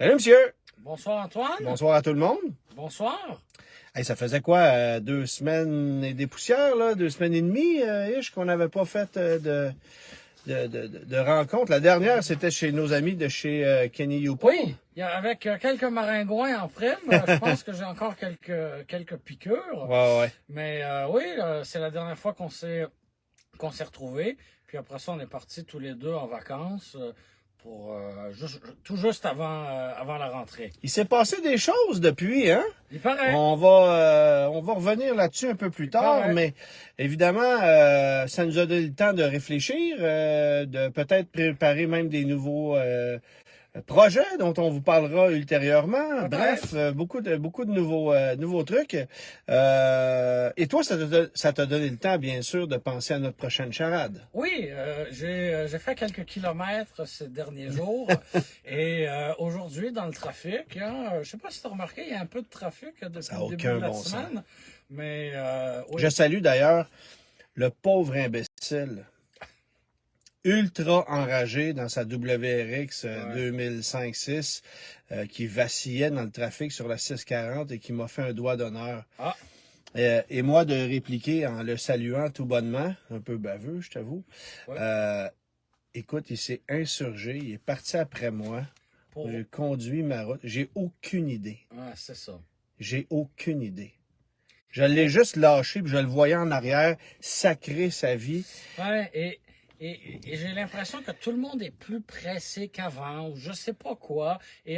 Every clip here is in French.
Salut, monsieur. Bonsoir Antoine. Bonsoir à tout le monde. Bonsoir. Hey, ça faisait quoi, 2 semaines et des poussières, là? 2 semaines et demie, qu'on n'avait pas fait de rencontre. La dernière, c'était chez nos amis de chez Kenny Youpo. Oui, avec quelques maringouins en prime, je pense que j'ai encore quelques piqûres. Ouais. Mais oui, c'est la dernière fois qu'on s'est retrouvés. Puis après ça, on est partis tous les deux en vacances pour tout juste avant la rentrée. Il s'est passé des choses depuis, hein? Il paraît. On va revenir là-dessus un peu plus tard, Pareil. mais évidemment, ça nous a donné le temps de réfléchir, de peut-être préparer même des nouveaux projets dont on vous parlera ultérieurement. Peut-être. Bref, beaucoup de nouveaux trucs. Et toi, ça t'a donné le temps, bien sûr, de penser à notre prochaine charade. Oui, j'ai fait quelques kilomètres ces derniers jours et aujourd'hui dans le trafic, hein, je sais pas si tu as remarqué, il y a un peu de trafic depuis Ça n'a le début aucun de la bon sens. semaine, mais oui. Je salue d'ailleurs le pauvre imbécile, ultra enragé dans sa WRX 2005-6, qui vacillait dans le trafic sur la 640 et qui m'a fait un doigt d'honneur. Ah, Et moi de répliquer en le saluant tout bonnement, un peu baveux, je t'avoue. ouais. Écoute, il s'est insurgé, il est parti après moi. Pour... J'ai conduit ma route. J'ai aucune idée. Ouais, c'est ça. J'ai aucune idée. Je l'ai juste lâché, puis je le voyais en arrière sacrer sa vie. Ouais, et j'ai l'impression que tout le monde est plus pressé qu'avant, ou je sais pas quoi, et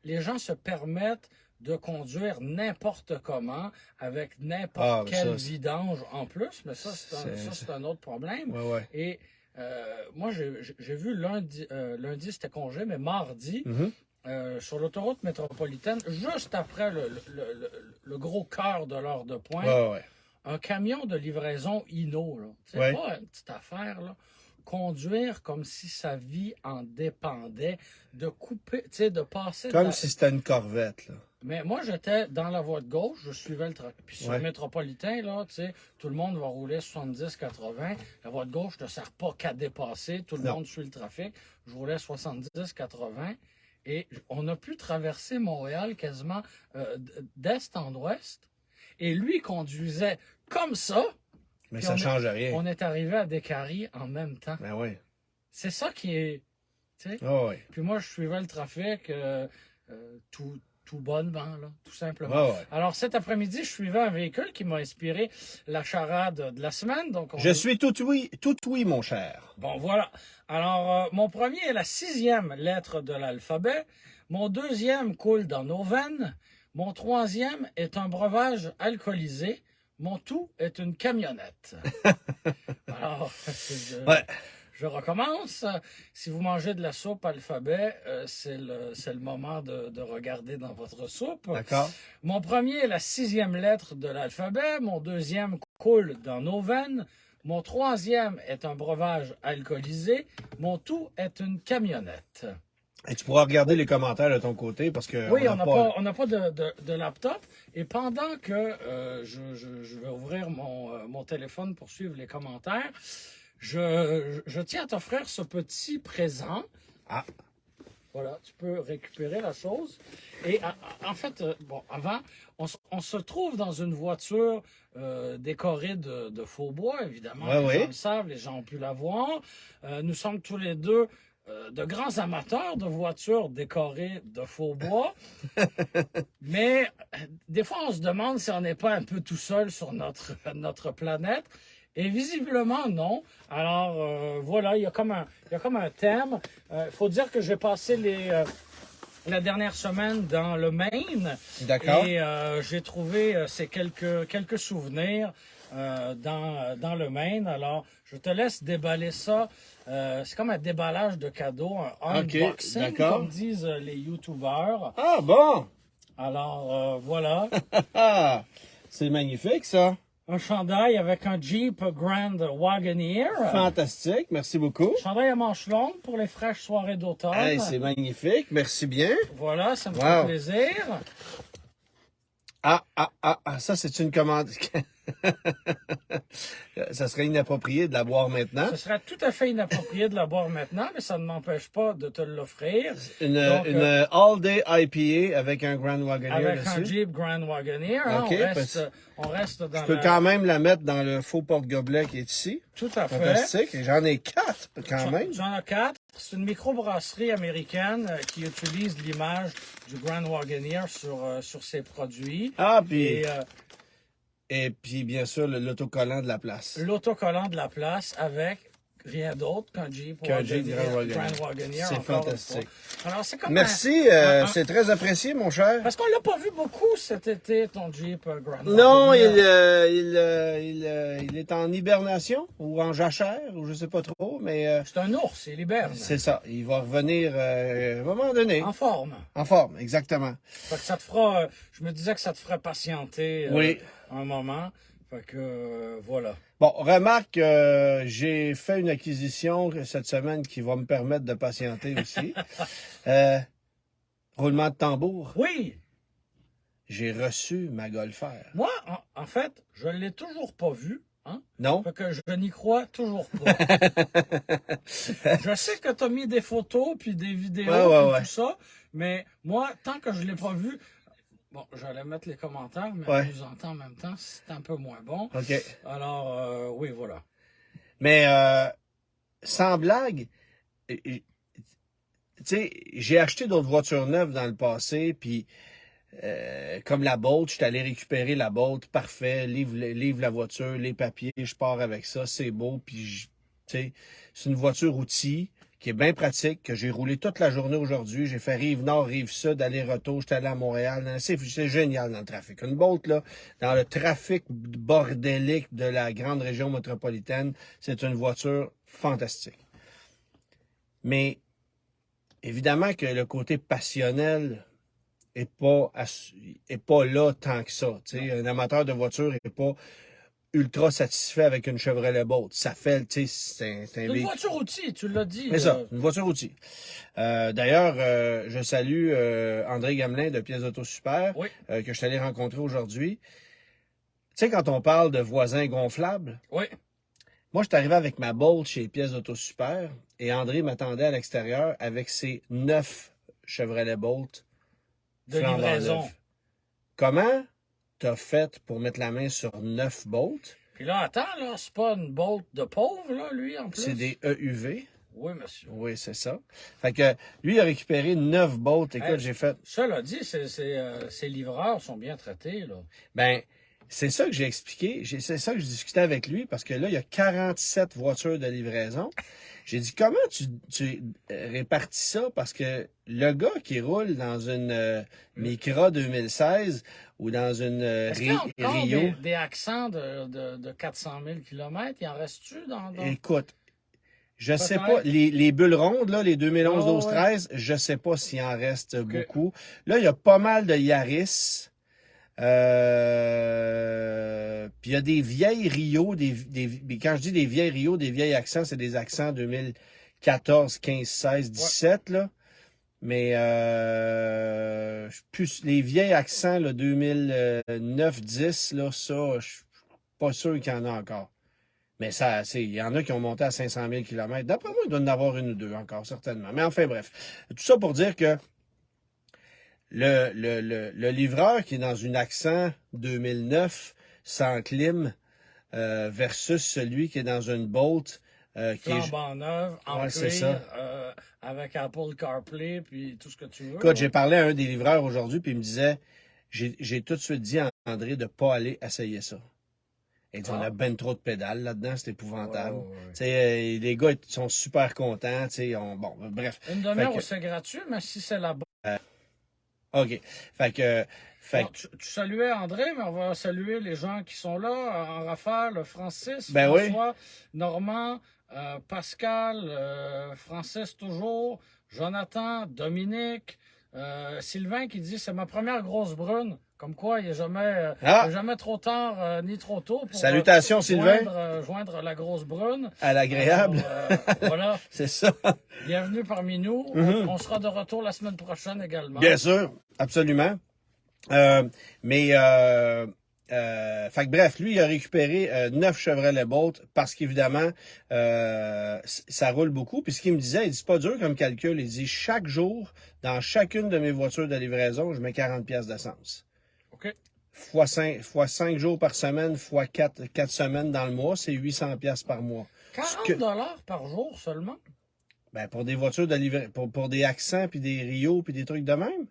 les gens se permettent de conduire n'importe comment, avec n'importe quel vidange en plus, mais ça, c'est un autre problème. Ouais. Et moi, j'ai vu lundi c'était congé, mais mardi, sur l'autoroute métropolitaine, juste après le gros cœur de l'heure de pointe, un camion de livraison Inno, là. C'est pas une petite affaire, là. Conduire comme si sa vie en dépendait, de couper, tu sais, de passer... Comme si c'était une corvette, là. Mais moi, j'étais dans la voie de gauche, je suivais le trafic. Puis sur le métropolitain, là, tu sais, tout le monde va rouler 70-80. La voie de gauche ne sert pas qu'à dépasser. Tout le monde suit le trafic. Je roulais 70-80. Et on a pu traverser Montréal quasiment d'est en ouest. Et lui conduisait comme ça. Mais ça ne change rien. On est arrivé à Décarie en même temps. Ben oui. C'est ça qui est... Tu sais? Puis moi, je suivais le trafic tout bonnement, là, tout simplement. Alors, cet après-midi, je suivais un véhicule qui m'a inspiré la charade de la semaine. Donc je suis tout oui, mon cher. Bon, voilà. Alors, mon premier est la 6e lettre de l'alphabet. Mon deuxième coule dans nos veines. Mon troisième est un breuvage alcoolisé. Mon tout est une camionnette. Alors, je recommence. Si vous mangez de la soupe alphabet, c'est le moment de regarder dans votre soupe. D'accord. Mon premier est la 6e lettre de l'alphabet. Mon deuxième coule dans nos veines. Mon troisième est un breuvage alcoolisé. Mon tout est une camionnette. Et tu pourras regarder les commentaires de ton côté parce que... Oui, on n'a pas de laptop. Et pendant que je vais ouvrir mon téléphone pour suivre les commentaires, je tiens à t'offrir ce petit présent. Ah. Voilà, tu peux récupérer la chose. Et en fait, avant, on se trouve dans une voiture décorée de faux bois, évidemment. Les gens le savent, les gens ont pu la voir. Nous sommes tous les deux de grands amateurs de voitures décorées de faux bois. Mais des fois, on se demande si on n'est pas un peu tout seul sur notre planète. Et visiblement, non. Alors, voilà, il y a comme un thème. Il faut dire que j'ai passé la dernière semaine dans le Maine. D'accord. Et j'ai trouvé ces quelques souvenirs dans le Maine. Alors, je te laisse déballer ça. C'est comme un déballage de cadeaux, un unboxing, comme disent les YouTubeurs. Ah, bon! Alors, voilà. C'est magnifique, ça. Un chandail avec un Jeep Grand Wagoneer. Fantastique, merci beaucoup. Chandail à manches longues pour les fraîches soirées d'automne. Hey, c'est magnifique, merci bien. Voilà, ça me fait plaisir. Ça c'est une commande. Ça serait inapproprié de la boire maintenant. Ce serait tout à fait inapproprié de la boire maintenant, mais ça ne m'empêche pas de te l'offrir. Une all-day IPA avec un Grand Wagoneer avec dessus. un Jeep Grand Wagoneer, hein, OK, on reste dans Je peux quand même la mettre dans le faux porte-gobelet qui est ici. Tout à fait. Fantastique. Et j'en ai 4 quand même. J'en ai 4. C'est une microbrasserie américaine qui utilise l'image du Grand Wagoneer sur ses produits. Ah, puis... Et puis, bien sûr, l'autocollant de la place. L'autocollant de la place avec rien d'autre qu'un Jeep Grand Wagoneer. C'est fantastique. Alors, c'est comme merci, c'est très apprécié, mon cher. Parce qu'on l'a pas vu beaucoup cet été, ton Jeep Grand Wagoneer. Non, il est en hibernation ou en jachère, ou je sais pas trop, mais... c'est un ours, il hiberne. C'est ça, il va revenir à un moment donné. En forme. En forme, exactement. Fait que ça te fera... je me disais que ça te ferait patienter oui. Un moment. Fait que, voilà. Bon, remarque, j'ai fait une acquisition cette semaine qui va me permettre de patienter aussi. Roulement de tambour. Oui! J'ai reçu ma Golfer. Moi, en fait, je ne l'ai toujours pas vue. Hein? Non? Fait que je n'y crois toujours pas. Je sais que tu as mis des photos puis des vidéos tout ça, mais moi, tant que je ne l'ai pas vue, bon, j'allais mettre les commentaires, mais on nous entend en même temps, c'est un peu moins bon. OK. Alors, oui, voilà. Mais, sans blague, tu sais, j'ai acheté d'autres voitures neuves dans le passé, puis comme la Bolt, je suis allé récupérer la Bolt, parfait, livre la voiture, les papiers, je pars avec ça, c'est beau, puis, tu sais, c'est une voiture outil qui est bien pratique, que j'ai roulé toute la journée aujourd'hui. J'ai fait Rive-Nord, Rive-Sud, aller-retour. J'étais allé à Montréal. C'est génial dans le trafic. Une Bolt, là, dans le trafic bordélique de la grande région métropolitaine, c'est une voiture fantastique. Mais, évidemment que le côté passionnel est pas là tant que ça. T'sais. Un amateur de voiture n'est pas ultra satisfait avec une Chevrolet Bolt. Ça fait, tu sais, c'est un une voiture outil, tu l'as dit. C'est ça, une voiture outil. D'ailleurs, je salue André Gamelin de Pièces Auto Super, que je suis allé rencontrer aujourd'hui. Tu sais, quand on parle de voisins gonflables, moi, je suis arrivé avec ma Bolt chez Pièces Auto Super et André m'attendait à l'extérieur avec ses 9 Chevrolet Bolt de livraison. Comment t'as fait pour mettre la main sur 9 Bolts? Puis là, attends, là, c'est pas une Bolt de pauvre, là, lui, en plus. C'est des EUV. Oui, monsieur. Oui, c'est ça. Fait que lui, il a récupéré 9 Bolts. Écoute, j'ai fait... Cela dit, ces livreurs sont bien traités, là. Ben, c'est ça que j'ai expliqué. C'est ça que je discutais avec lui, parce que là, il y a 47 voitures de livraison. J'ai dit, comment tu répartis ça? Parce que le gars qui roule dans une Micra 2016 ou dans une Rio... des accents de 400 000 km, il en reste-tu dans... Écoute, je sais pas. Les bulles rondes, là, les 2011, 12, 13, je sais pas s'il en reste beaucoup. Là, il y a pas mal de Yaris. Puis il y a des vieilles Rio, quand je dis des vieilles Rio, des vieilles accents, c'est des accents 2014, 15, 16, 17, là. Mais plus les vieilles accents, là, 2009, 10, là, ça, je suis pas sûr qu'il y en a encore. Mais ça, il y en a qui ont monté à 500 000 km. D'après moi, il doit y en avoir une ou deux encore, certainement. Mais enfin, bref. Tout ça pour dire que le livreur qui est dans une Accent 2009 sans clim versus celui qui est dans une Bolt flambant neuve, en cuir, c'est ça. avec Apple CarPlay puis tout ce que tu veux. Écoute, j'ai parlé à un des livreurs aujourd'hui puis il me disait, j'ai tout de suite dit à André de pas aller essayer ça. Il dit, on a ben trop de pédales là-dedans, c'est épouvantable. Les gars sont super contents. Bon, bref. Une demi-heure, c'est gratuit, mais si c'est la bonne. OK. Fait que tu saluais André, mais on va saluer les gens qui sont là, en rafale, Francis, ben François, Normand, Pascal, Francis toujours, Jonathan, Dominique, Sylvain qui dit « C'est ma première grosse brune ». Comme quoi, il n'est jamais trop tard ni trop tôt pour salutations, Sylvain. Joindre la grosse brune. À l'agréable. Voilà. C'est ça. Bienvenue parmi nous. On sera de retour la semaine prochaine également. Bien sûr, absolument. Mais Fait que bref, lui, il a récupéré 9 Chevrolet Bolt parce qu'évidemment, ça roule beaucoup. Puis ce qu'il me disait, il dit, c'est pas dur comme calcul. Il dit, chaque jour, dans chacune de mes voitures de livraison, je mets 40 pièces d'essence. OK. Fois 5 jours par semaine, fois 4 semaines dans le mois, c'est 800 pièces par mois. 40 $ par jour seulement? Ben, pour des voitures de livraison, pour des Accents, puis des Rio, puis des trucs de même.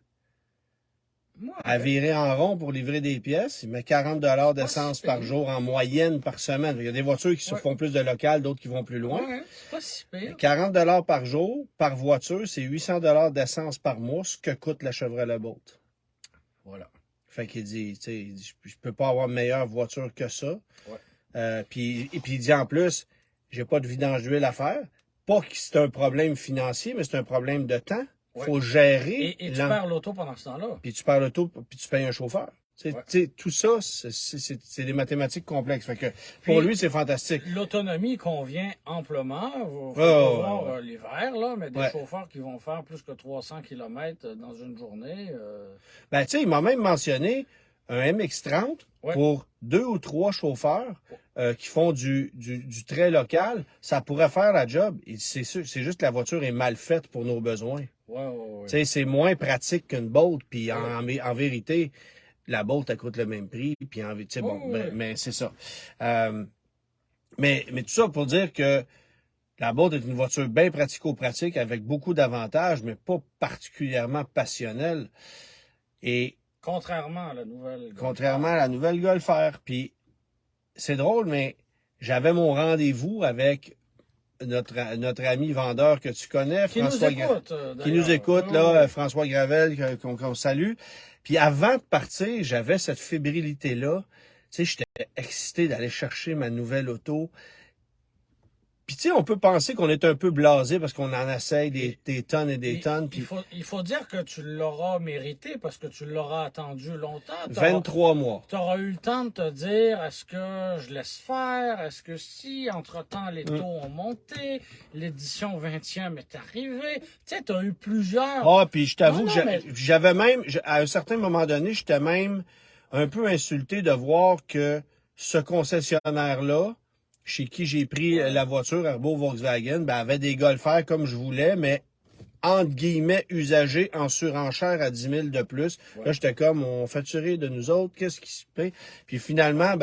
Ouais. À virer en rond pour livrer des pièces, il met 40 $ d'essence par jour en moyenne par semaine. Il y a des voitures qui se font plus de local, d'autres qui vont plus loin. Ouais, c'est pas si pire. 40 $ par jour, par voiture, c'est 800 $ d'essence par mois, ce que coûte la Chevrolet Bolt. Voilà. Fait qu'il dit, tu sais, je peux pas avoir meilleure voiture que ça. Ouais. Puis il dit en plus, j'ai pas de vidange d'huile à faire. Pas que c'est un problème financier, mais c'est un problème de temps. Ouais. Faut gérer. Et tu perds l'auto pendant ce temps-là. Puis tu perds l'auto, puis tu payes un chauffeur. Ouais. Tout ça, c'est des mathématiques complexes. Fait que pour lui, c'est fantastique. L'autonomie convient amplement. Vous voir l'hiver, là, mais des chauffeurs qui vont faire plus que 300 km dans une journée. Ben, tu sais, il m'a même mentionné un MX-30 pour 2 ou 3 chauffeurs qui font du très local. Ça pourrait faire la job. C'est juste que la voiture est mal faite pour nos besoins. Ouais. Tu sais, c'est moins pratique qu'une Bolt. Puis en vérité, la Bolt, elle coûte le même prix. Puis mais c'est ça. Mais tout ça pour dire que la Bolt est une voiture bien pratico-pratique avec beaucoup d'avantages, mais pas particulièrement passionnelle. Et contrairement à la nouvelle Golf R. Puis c'est drôle, mais j'avais mon rendez-vous avec notre ami vendeur que tu connais, François François Gravel, qu'on salue. Puis avant de partir, j'avais cette fébrilité-là. Tu sais, j'étais excité d'aller chercher ma nouvelle auto. Puis tu sais, on peut penser qu'on est un peu blasé parce qu'on en essaye des tonnes et des tonnes. Puis il faut dire que tu l'auras mérité parce que tu l'auras attendu longtemps. 23 mois. Tu auras eu le temps de te dire, est-ce que je laisse faire? Est-ce que si, entre-temps, les taux ont monté, l'édition 20e est arrivée? Tu sais, tu as eu plusieurs... Ah, puis je t'avoue que j'avais même, à un certain moment donné, j'étais même un peu insulté de voir que ce concessionnaire-là, chez qui j'ai pris la voiture, Arbo Volkswagen, ben, avait des Golf R comme je voulais, mais entre guillemets usagés en surenchère à 10 000 de plus. Ouais. Là, j'étais comme, on fait tirer de nous autres, qu'est-ce qui se passe? Puis finalement,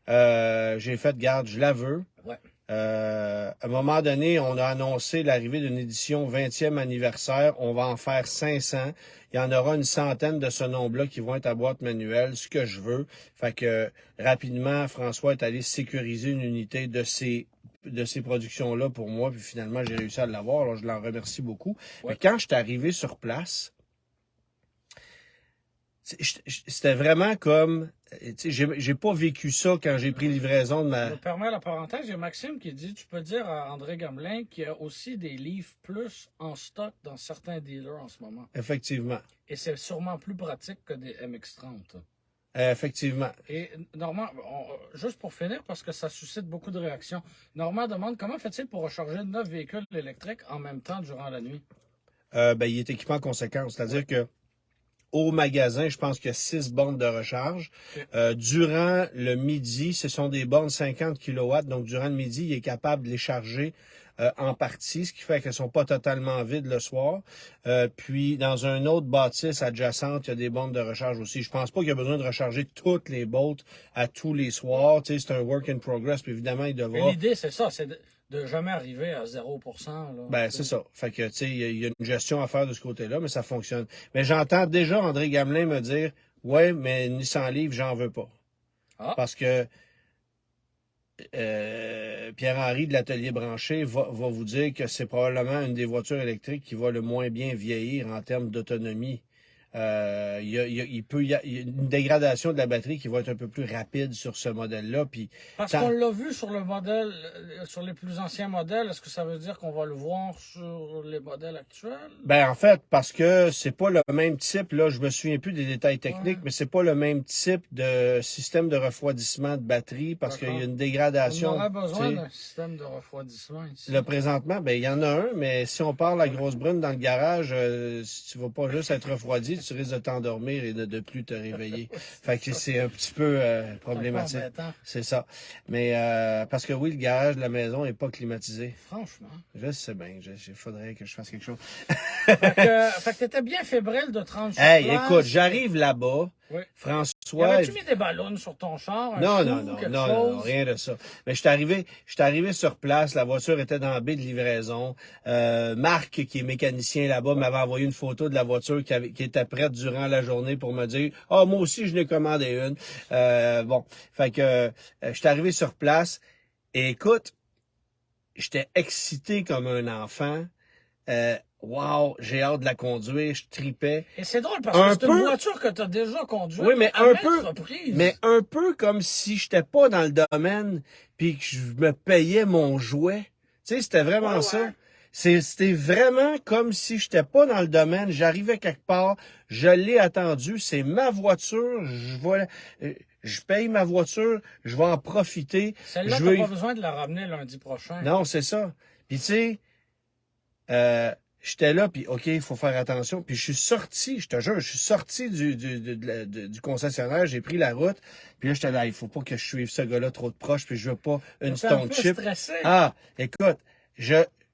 j'ai fait, garde, je la veux. Ouais. À un moment donné, on a annoncé l'arrivée d'une édition 20e anniversaire. On va en faire 500. Il y en aura une centaine de ce nombre-là qui vont être à boîte manuelle, ce que je veux. Fait que rapidement, François est allé sécuriser une unité de ces productions-là pour moi. Puis finalement, j'ai réussi à l'avoir. Alors, je l'en remercie beaucoup. Ouais. Mais quand je suis arrivé sur place, c'était vraiment comme... J'ai pas vécu ça quand j'ai pris livraison de ma... Je me permets la parenthèse, il y a Maxime qui dit, tu peux dire à André Gamelin qu'il y a aussi des livres plus en stock dans certains dealers en ce moment. Effectivement. Et c'est sûrement plus pratique que des MX-30. Effectivement. Et Normand, juste pour finir, parce que ça suscite beaucoup de réactions, Normand demande comment fait-il pour recharger 9 véhicules électriques en même temps durant la nuit? Il est équipé en conséquence, c'est-à-dire que au magasin, je pense qu'il y a 6 bornes de recharge. Durant le midi, ce sont des bornes 50 kW. Donc, durant le midi, il est capable de les charger en partie, ce qui fait qu'elles ne sont pas totalement vides le soir. Puis, dans un autre bâtisse adjacente, il y a des bornes de recharge aussi. Je pense pas qu'il y a besoin de recharger toutes les Bolts à tous les soirs. Tu sais, c'est un work in progress. Puis, évidemment, il devra... L'idée, c'est ça, c'est de jamais arriver à 0%. Là, c'est ça. Fait que, tu sais, il y a une gestion à faire de ce côté-là, mais ça fonctionne. Mais j'entends déjà André Gamelin me dire, ouais, mais Nissan Leaf, j'en veux pas. Ah. Parce que Pierre-Henri de l'Atelier Branché va vous dire que c'est probablement une des voitures électriques qui va le moins bien vieillir en termes d'autonomie. Il y a une dégradation de la batterie qui va être un peu plus rapide sur ce modèle-là. Parce qu'on l'a vu sur le modèle, sur les plus anciens modèles, est-ce que ça veut dire qu'on va le voir sur les modèles actuels? En fait, parce que c'est pas le même type, là, je me souviens plus des détails techniques, mais c'est pas le même type de système de refroidissement de batterie parce qu'il y a une dégradation. On aurait besoin d'un système de refroidissement ici. Là, présentement, il y en a un, mais si on parle à grosse brune dans le garage, tu vas pas juste être refroidi, tu risques de t'endormir et de ne plus te réveiller. Fait que c'est un petit peu problématique. C'est ça. Mais parce que oui, le garage de la maison n'est pas climatisé. Franchement. Je sais bien. Il faudrait que je fasse quelque chose. Fait que t'étais bien fébrile de te rendre sur Hey, place. écoute, j'arrive là-bas. Oui. François. Avais-tu mis des ballons sur ton char? Non, rien de ça. Mais je suis arrivé sur place, la voiture était dans la baie de livraison. Marc, qui est mécanicien là-bas, m'avait envoyé une photo de la voiture qui était prête durant la journée pour me dire « Ah, moi aussi, je l'ai commandé une. » Bon, fait que je suis arrivé sur place et écoute, j'étais excité comme un enfant. Wow, j'ai hâte de la conduire, je tripais. Et c'est drôle parce que c'est une voiture que tu as déjà conduite. Oui, mais un peu comme si j'étais pas dans le domaine puis que je me payais mon jouet. Tu sais, c'était vraiment ça. C'était vraiment comme si j'étais pas dans le domaine, j'arrivais quelque part, je l'ai attendu, c'est ma voiture, je paye ma voiture, je vais en profiter. Celle-là, t'as pas besoin de la ramener lundi prochain. Non, c'est ça. Puis tu sais, j'étais là, puis OK, il faut faire attention. Puis je suis sorti, je te jure, je suis sorti du concessionnaire, j'ai pris la route. Puis là, j'étais là, il faut pas que je suive ce gars-là trop de proche, puis je veux pas une stone chip. Stressé. Ah, écoute,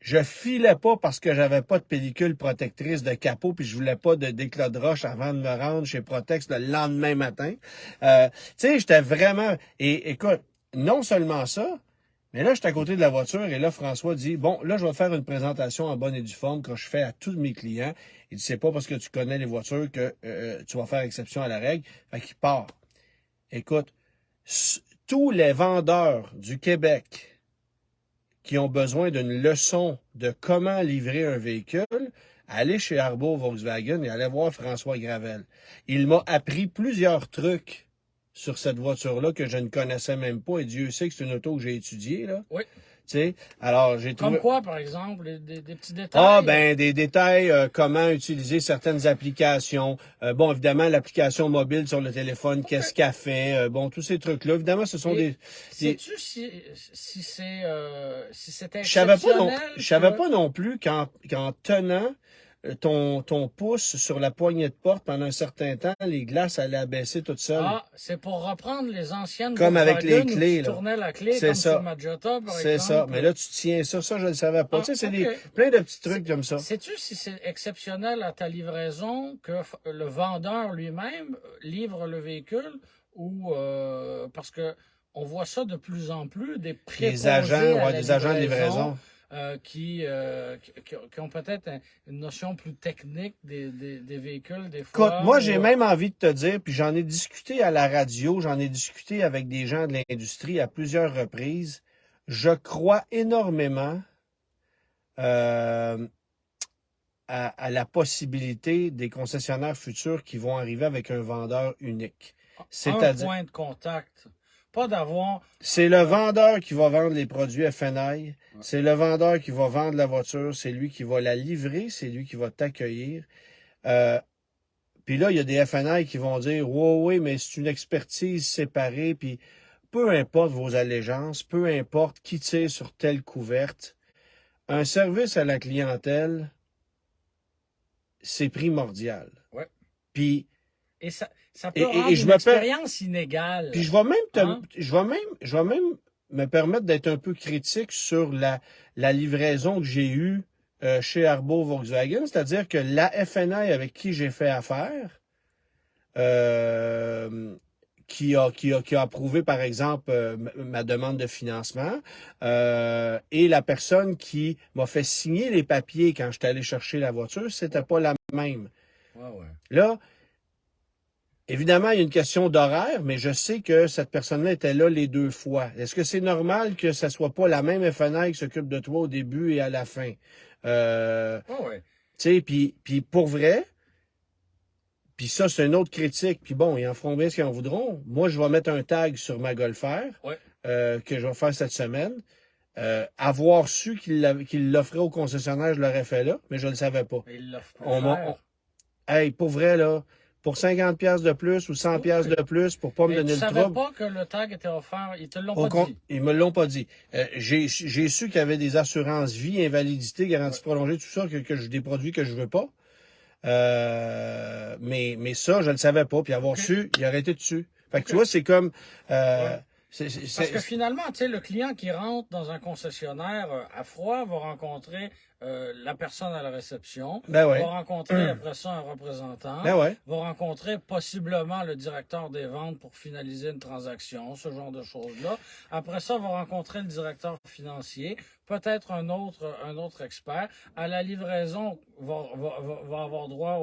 je filais pas parce que j'avais pas de pellicule protectrice de capot, puis je voulais pas d'éclat de roche avant de me rendre chez Protex le lendemain matin. Tu sais, j'étais vraiment... Et écoute, non seulement ça, mais là, j'étais à côté de la voiture et là, François dit, bon, là, je vais faire une présentation en bonne et due forme que je fais à tous mes clients. Il dit, c'est pas parce que tu connais les voitures que tu vas faire exception à la règle. Fait qu'il part. Écoute, tous les vendeurs du Québec qui ont besoin d'une leçon de comment livrer un véhicule, allez chez Arbour Volkswagen et allez voir François Gravel. Il m'a appris plusieurs trucs sur cette voiture-là que je ne connaissais même pas. Et Dieu sait que c'est une auto que j'ai étudiée, là. Oui. Tu sais, alors j'ai trouvé... Comme quoi, par exemple? Des petits détails? Ah, ben, des détails, comment utiliser certaines applications. Bon, évidemment, l'application mobile sur le téléphone, qu'est-ce qu'elle fait. Bon, tous ces trucs-là. Évidemment, ce sont sais-tu si c'était exceptionnel? Je savais pas non plus qu'en tenant ton pouce sur la poignée de porte pendant un certain temps, les glaces allaient abaisser toutes seules. Ah, c'est pour reprendre les anciennes comme avec les clés, tu tournais la clé c'est comme ça. sur Maggiota, par exemple. C'est ça. Mais là, tu tiens ça je ne le savais pas. Tu sais, c'est plein de petits trucs comme ça. Sais-tu si c'est exceptionnel à ta livraison que le vendeur lui-même livre le véhicule ou parce que on voit ça de plus en plus, des préposés des agents de livraison. Qui ont peut-être une notion plus technique des véhicules, des fois. Écoute, moi, j'ai même envie de te dire, puis j'en ai discuté à la radio, j'en ai discuté avec des gens de l'industrie à plusieurs reprises. Je crois énormément à la possibilité des concessionnaires futurs qui vont arriver avec un vendeur unique. C'est-à-dire un point de contact. Pas d'avoir... C'est le vendeur qui va vendre les produits FNI. C'est le vendeur qui va vendre la voiture. C'est lui qui va la livrer. C'est lui qui va t'accueillir. Puis là, il y a des FNI qui vont dire « Oui, mais c'est une expertise séparée. » Puis peu importe vos allégeances, peu importe qui tire sur telle couverte, un service à la clientèle, c'est primordial. Ouais. Puis... Et ça peut rendre une expérience inégale. Puis je vais même me permettre d'être un peu critique sur la livraison que j'ai eue chez Arbour Volkswagen, c'est-à-dire que la FNI avec qui j'ai fait affaire, qui a approuvé, par exemple, ma demande de financement, et la personne qui m'a fait signer les papiers quand je suis allé chercher la voiture, c'était pas la même. Ouais. Là, évidemment, il y a une question d'horaire, mais je sais que cette personne-là était là les deux fois. Est-ce que c'est normal que ça soit pas la même FNI qui s'occupe de toi au début et à la fin? Ouais. Tu sais, puis pour vrai, puis ça, c'est une autre critique. Puis bon, ils en feront bien ce qu'ils en voudront. Moi, je vais mettre un tag sur ma Golf R que je vais faire cette semaine. Avoir su qu'il l'offrait au concessionnaire, je l'aurais fait là, mais je ne le savais pas. Il l'offre pas. Hey, pour vrai, là... Pour 50$ de plus ou 100$ de plus pour pas me donner le trouble. Tu savais pas que le tag était offert, ils te l'ont pas dit. Ils me l'ont pas dit. J'ai su qu'il y avait des assurances vie, invalidité, garantie prolongée, tout ça, que des produits que je veux pas. mais ça, je ne le savais pas. Puis avoir su, il aurait été dessus. Fait que tu vois, c'est comme... Parce que finalement, tu sais, le client qui rentre dans un concessionnaire à froid va rencontrer la personne à la réception, Ben ouais. va rencontrer après ça un représentant, Ben ouais. va rencontrer possiblement le directeur des ventes pour finaliser une transaction, ce genre de choses-là. Après ça, va rencontrer le directeur financier, peut-être un autre expert. À la livraison, va avoir droit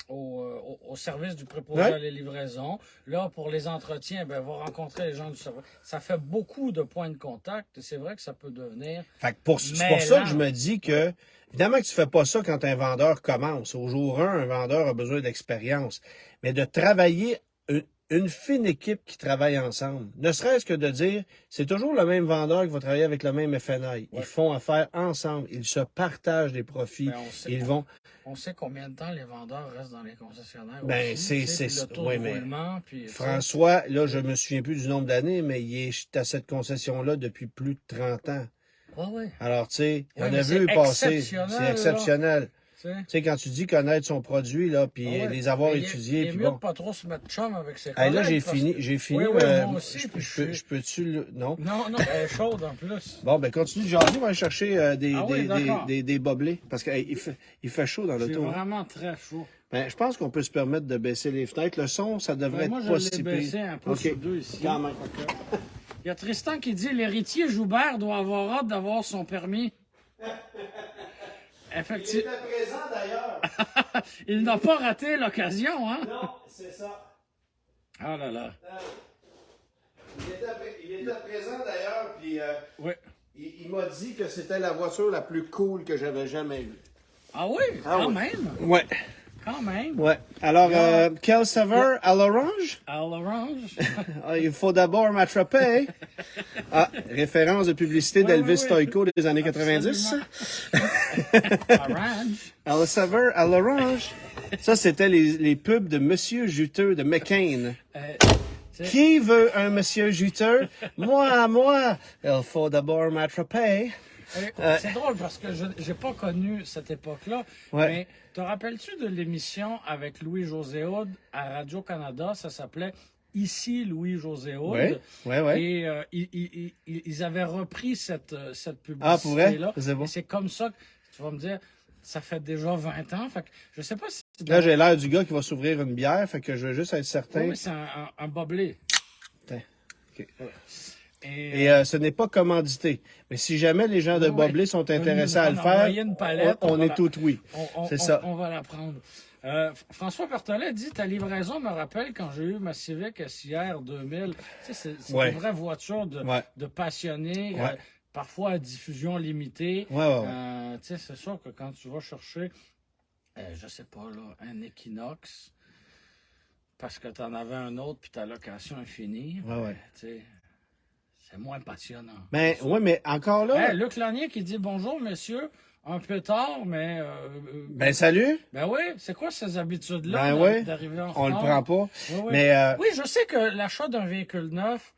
au service du préposé à la livraison. Là, pour les entretiens, ben, va rencontrer les gens du service. Ça fait beaucoup de points de contact. C'est vrai que ça peut devenir... Fait que c'est pour ça que je me dis que, évidemment que tu fais pas ça quand un vendeur commence. Au jour 1, un vendeur a besoin d'expérience. Mais de travailler une fine équipe qui travaille ensemble. Ne serait-ce que de dire, c'est toujours le même vendeur qui va travailler avec le même FNI. Ils font affaire ensemble. Ils se partagent des profits. On sait combien de temps les vendeurs restent dans les concessionnaires. Ben, aussi, c'est le taux oui, de mais roulement, puis, François, là, je me souviens plus du nombre d'années, mais il est à cette concession-là depuis plus de 30 ans. Ah ouais. Alors, tu sais, Ouais, on a vu passer. exceptionnel, C'est exceptionnel. Tu là. sais, quand tu dis connaître son produit, là, puis les avoir étudiés, il est puis mieux bon. de pas trop se mettre chum avec ses Hey, collègues. là, j'ai fini. Oui, moi aussi. Je peux-tu... Non? Non, elle est chaude en plus. Bon, ben continue de jaser, on va aller chercher d'accord. des boblés, parce qu'il fait chaud dans l'auto. C'est vraiment très chaud. Ben, je pense qu'on peut se permettre de baisser les fenêtres. Le son, ça devrait moi, être je pas l'ai si baissé pire. un peu sur deux ici. Quand même. Il y a Tristan qui dit « L'héritier Joubert doit avoir hâte d'avoir son permis. » Effectivement. Il était présent d'ailleurs. Il n'a pas raté l'occasion, hein? Non, c'est ça. Ah là là. Il était présent d'ailleurs, puis Oui. il m'a dit que c'était la voiture la plus cool que j'avais jamais vue. Ah oui, quand même. Ouais. Quand même. Ouais. Alors, quel saveur à l'orange? À l'orange. Il faut d'abord m'attraper. Ah, référence de publicité d'Elvis Stoico des années 90. Orange. À la saveur à l'orange. Ça, c'était les pubs de Monsieur Juteux de McCain. Qui veut un Monsieur Juteux? Moi. Il faut d'abord m'attraper. C'est drôle parce que je n'ai pas connu cette époque-là, mais te rappelles-tu de l'émission avec Louis-José Hood à Radio-Canada? Ça s'appelait Ici Louis-José Hood. Oui. Et ils avaient repris cette publicité-là. Ah, pour vrai? C'est bon. Et c'est comme ça que tu vas me dire, ça fait déjà 20 ans. Fait que je sais pas si... Là, j'ai l'air du gars qui va s'ouvrir une bière, fait que je veux juste être certain. Oui, c'est un boblé. Okay. Et ce n'est pas commandité. Mais si jamais les gens de Boblé sont intéressés à le faire, on est tout oui. C'est ça. On va la prendre. François Berthollet dit « Ta livraison me rappelle quand j'ai eu ma Civic SIR 2000. » Tu sais, c'est une vraie voiture de passionnés, parfois à diffusion limitée. Tu sais, c'est sûr que quand tu vas chercher, je sais pas, là, un Equinox, parce que tu en avais un autre puis ta location est finie, tu sais... C'est moins passionnant. Ben, oui, mais encore là... Luc Lanier qui dit « Bonjour, monsieur. Un peu tard, mais... ben, salut. Ben oui, c'est quoi ces habitudes-là d'arriver en retard? On le prend pas. Oui, je sais que l'achat d'un véhicule neuf...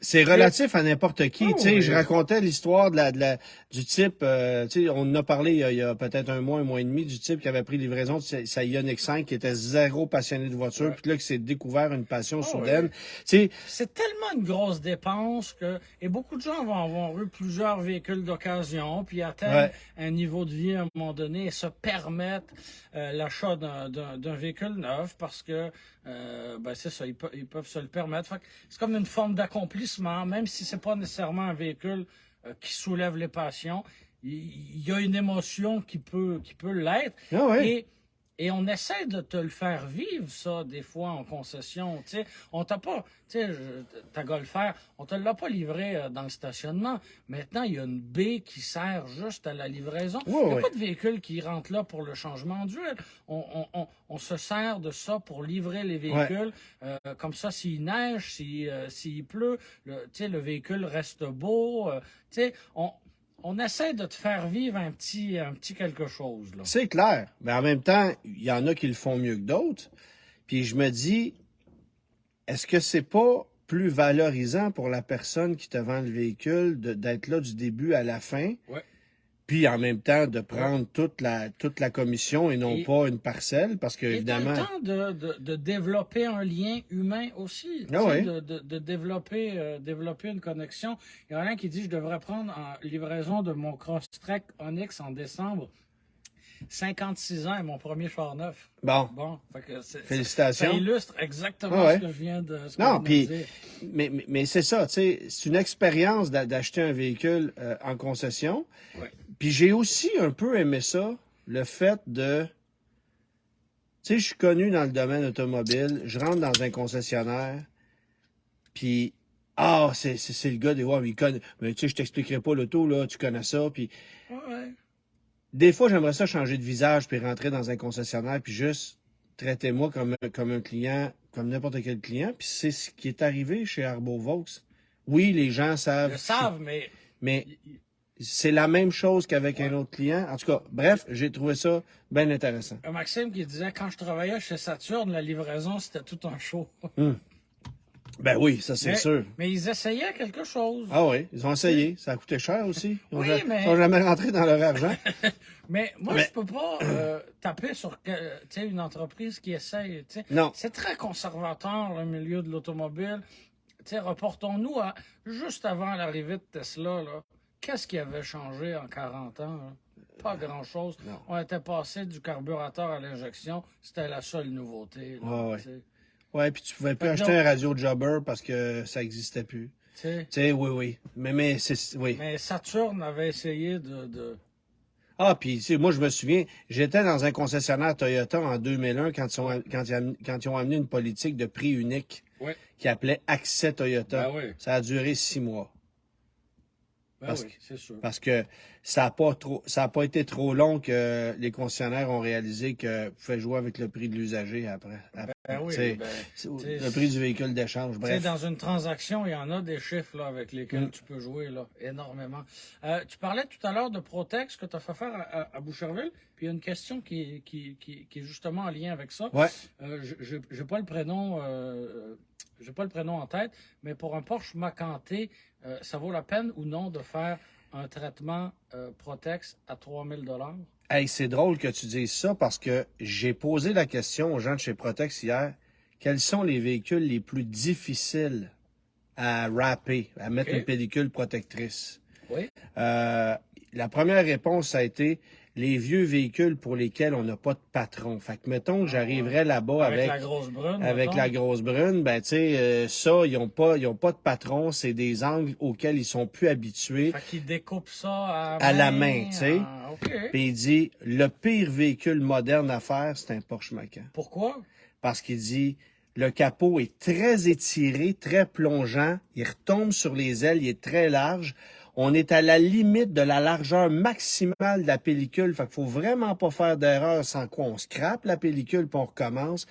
C'est relatif à n'importe qui. Tu sais, je racontais l'histoire du type, tu sais, on en a parlé il y a peut-être un mois et demi, du type qui avait pris livraison de sa Ioniq 5, qui était zéro passionné de voiture, puis là, qui s'est découvert une passion soudaine. Tu sais, c'est tellement une grosse dépense que, et beaucoup de gens vont avoir eu plusieurs véhicules d'occasion, puis atteignent un niveau de vie à un moment donné et se permettent l'achat d'un véhicule neuf parce que, ben c'est ça, ils peuvent se le permettre. C'est comme une forme d'accomplissement, même si c'est pas nécessairement un véhicule qui soulève les passions. Il y a une émotion qui peut l'être. Et on essaie de te le faire vivre, ça, des fois, en concession. Tu sais, on t'a pas, tu sais, ta Golf R, on te l'a pas livré dans le stationnement. Maintenant, il y a une baie qui sert juste à la livraison. Il n'y a pas de véhicule qui rentre là pour le changement d'huile. On se sert de ça pour livrer les véhicules. Comme ça, s'il neige, s'il pleut, tu sais, le véhicule reste beau. Tu sais, on essaie de te faire vivre un petit quelque chose, là. C'est clair. Mais en même temps, il y en a qui le font mieux que d'autres. Puis je me dis, est-ce que c'est pas plus valorisant pour la personne qui te vend le véhicule d'être là du début à la fin Puis en même temps, de prendre toute la commission et non pas une parcelle, parce que évidemment. Et t'as le temps de développer un lien humain aussi, de développer une connexion. Il y en a un qui dit, je devrais prendre en livraison de mon Crosstrek Onyx en décembre. 56 ans et mon premier char neuf. Bon. Fait que félicitations. Ça illustre exactement ce que je viens de dire. Mais c'est ça, tu sais, c'est une expérience d'acheter un véhicule en concession. Ouais. Puis j'ai aussi un peu aimé ça, le fait de... Tu sais, je suis connu dans le domaine automobile, je rentre dans un concessionnaire, puis... Ah, c'est le gars des... Ouais, mais il connaît... Mais tu sais, je t'expliquerai pas l'auto, là, tu connais ça, puis... Ouais. Des fois, j'aimerais ça changer de visage puis rentrer dans un concessionnaire puis juste traitez-moi comme un client, comme n'importe quel client. Puis c'est ce qui est arrivé chez Arbo Vaux. Oui, les gens savent. Ils le savent, mais c'est la même chose qu'avec un autre client. En tout cas, bref, j'ai trouvé ça bien intéressant. Maxime qui disait, quand je travaillais chez Saturne, la livraison, c'était tout un show. Ben oui, ça c'est sûr. Mais ils essayaient quelque chose. Ah oui, ils ont essayé. Ça a coûté cher aussi. Ils n'ont jamais rentré dans leur argent. mais moi, je peux pas taper sur une entreprise qui essaye. Non. C'est très conservateur, le milieu de l'automobile. Reportons-nous à juste avant l'arrivée de Tesla. Qu'est-ce qui avait changé en 40 ans? Là? Pas grand-chose. Non. On était passé du carburateur à l'injection. C'était la seule nouveauté. Ouais, puis tu pouvais plus acheter un radio jobber parce que ça n'existait plus. Tu sais, oui. Mais oui. Mais Saturn avait essayé de... Ah, puis tu sais, moi je me souviens, j'étais dans un concessionnaire Toyota en 2001 quand ils ont amené une politique de prix unique qui appelait Accès Toyota. Ben oui. Ça a duré 6 mois. C'est sûr. Parce que ça a pas été trop long que les concessionnaires ont réalisé que pouvaient jouer avec le prix de l'usager après. Le prix du véhicule d'échange. Bref. Dans une transaction, il y en a des chiffres là, avec lesquels tu peux jouer là, énormément. Tu parlais tout à l'heure de Protex que tu as fait faire à Boucherville. Puis il y a une question qui est justement en lien avec ça. Ouais. J'ai pas le prénom. J'ai pas le prénom en tête, mais pour un Porsche Macan T, ça vaut la peine ou non de faire un traitement Protex à 3 000 $? Hey, c'est drôle que tu dises ça parce que j'ai posé la question aux gens de chez Protex hier. Quels sont les véhicules les plus difficiles à wrapper, à mettre une pellicule protectrice? Oui. La première réponse, ça a été les vieux véhicules pour lesquels on n'a pas de patron. Fait que, mettons que j'arriverais là-bas avec la grosse brune. Avec la grosse brune, ben, tu sais, ça, ils ont pas de patron. C'est des angles auxquels ils sont plus habitués. Fait qu'ils découpent ça à la main, tu sais. Okay. Puis il dit, le pire véhicule moderne à faire, c'est un Porsche Macan. Pourquoi? Parce qu'il dit, le capot est très étiré, très plongeant. Il retombe sur les ailes, il est très large. On est à la limite de la largeur maximale de la pellicule. Fait qu'il faut vraiment pas faire d'erreur sans quoi on scrape la pellicule puis on recommence.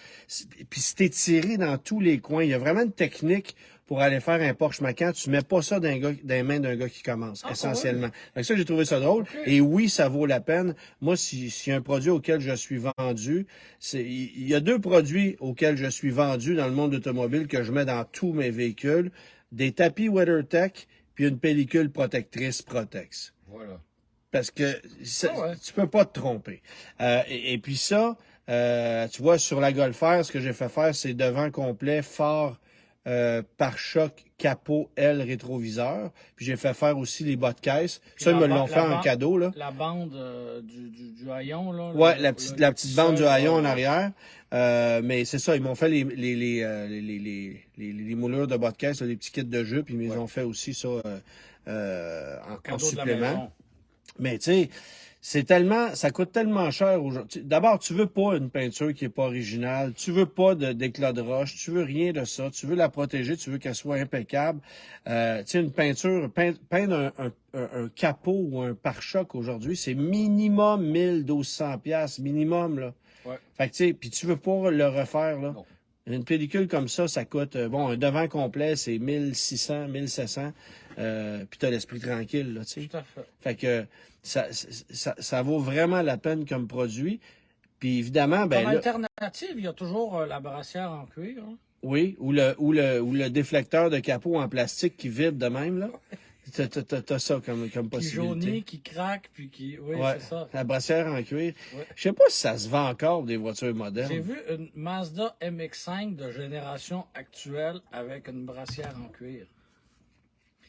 Puis c'est étiré dans tous les coins. Il y a vraiment une technique pour aller faire un Porsche Macan. Tu mets pas ça dans les mains d'un gars qui commence, essentiellement. Fait que ça, j'ai trouvé ça drôle. Et oui, ça vaut la peine. Moi, s'il y a un produit auquel je suis vendu, il y a 2 produits auxquels je suis vendu dans le monde automobile que je mets dans tous mes véhicules. Des tapis WeatherTech puis une pellicule protectrice Protex. Voilà. Parce que tu peux pas te tromper. Et puis ça, tu vois, sur la Golf R, ce que j'ai fait faire, c'est devant complet, phare, pare-choc, capot, aile, rétroviseur. Puis j'ai fait faire aussi les bas de caisse. Puis ça, ils me l'ont fait en cadeau, là. La bande du haillon, là. Ouais, la petite bande du haillon en arrière. Mais c'est ça, ils m'ont fait les moulures de bas de caisse, les petits kits de jeu, puis ils ont fait aussi ça en supplément. Mais tu sais, ça coûte tellement cher aujourd'hui. D'abord, tu veux pas une peinture qui est pas originale, tu veux pas d'éclat de roche, tu veux rien de ça, tu veux la protéger, tu veux qu'elle soit impeccable. Tu sais, une peinture, peindre un capot ou un pare-choc aujourd'hui, c'est minimum 1200 $, minimum, là. Ouais. Fait que tu sais, puis tu veux pas le refaire, là. Non. Une pellicule comme ça coûte, un devant complet, c'est 1600, 1700, puis t'as l'esprit tranquille, là, tu sais. Tout à fait. Fait que ça vaut vraiment la peine comme produit. Puis évidemment, ben comme là, alternative, il y a toujours la brassière en cuir. Hein? oui, ou le déflecteur de capot en plastique qui vibre de même, là. T'as ça comme Qui possibilité. jaunit, qui craque, puis qui... Oui, Ouais, c'est ça. la brassière en cuir. Ouais. Je sais pas si ça se vend encore, des voitures modernes. J'ai vu une Mazda MX-5 de génération actuelle avec une brassière en cuir.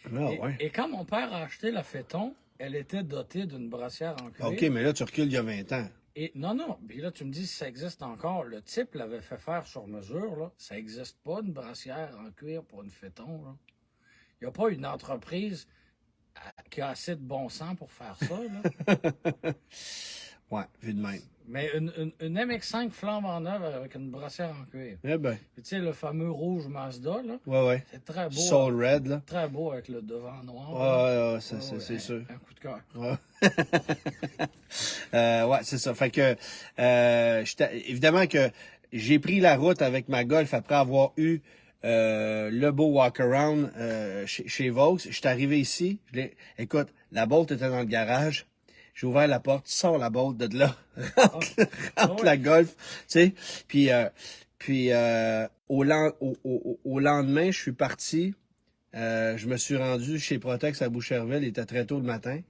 Ah, ouais. Et quand mon père a acheté la Phaeton, elle était dotée d'une brassière en cuir. OK, mais là, tu recules il y a 20 ans. Et non. Puis là, tu me dis si ça existe encore. Le type l'avait fait faire sur mesure. Là. Ça n'existe pas, une brassière en cuir pour une Phaeton. Là. Il n'y a pas une entreprise qui a assez de bon sens pour faire ça. Là. Ouais, vu de même. Mais une MX-5 flambant neuve avec une brassière en cuir. Eh ben, Puis tu sais, le fameux rouge Mazda, là, ouais. c'est très beau. Soul Red, là. Très beau avec le devant noir. Ouais, c'est sûr. Un coup de cœur. Ouais, ouais, c'est ça. Fait que, évidemment que j'ai pris la route avec ma Golf après avoir eu le beau walk-around chez Vaux. Je suis arrivé ici. Écoute, la Bolt était dans le garage. J'ai ouvert la porte, sors la Bolt de là, rentre la Golf, tu sais. Puis au lendemain, je suis parti. Je me suis rendu chez Protex à Boucherville. Il était très tôt le matin.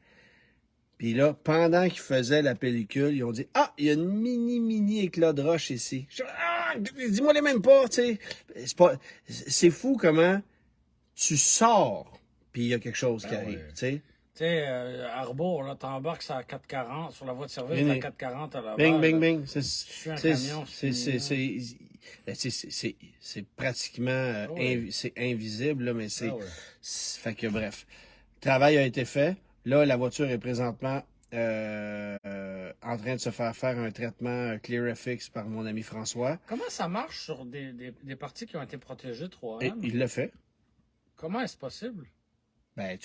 Puis là, pendant qu'ils faisaient la pellicule, ils ont dit « Ah, il y a une mini éclat de roche ici. » Ah, dis-moi les même pas, tu sais. C'est fou comment tu sors, puis il y a quelque chose qui arrive, tu sais. Tu sais, à Arbour, là, t'embarques sur la 440, sur la voie de service de la 440 à la Bing. C'est pratiquement c'est invisible, là, mais c'est... Fait que bref, le travail a été fait. Là, la voiture est présentement en train de se faire un traitement ClearFX par mon ami François. Comment ça marche sur des parties qui ont été protégées 3M? Il l'a fait. Comment est-ce possible? Ben,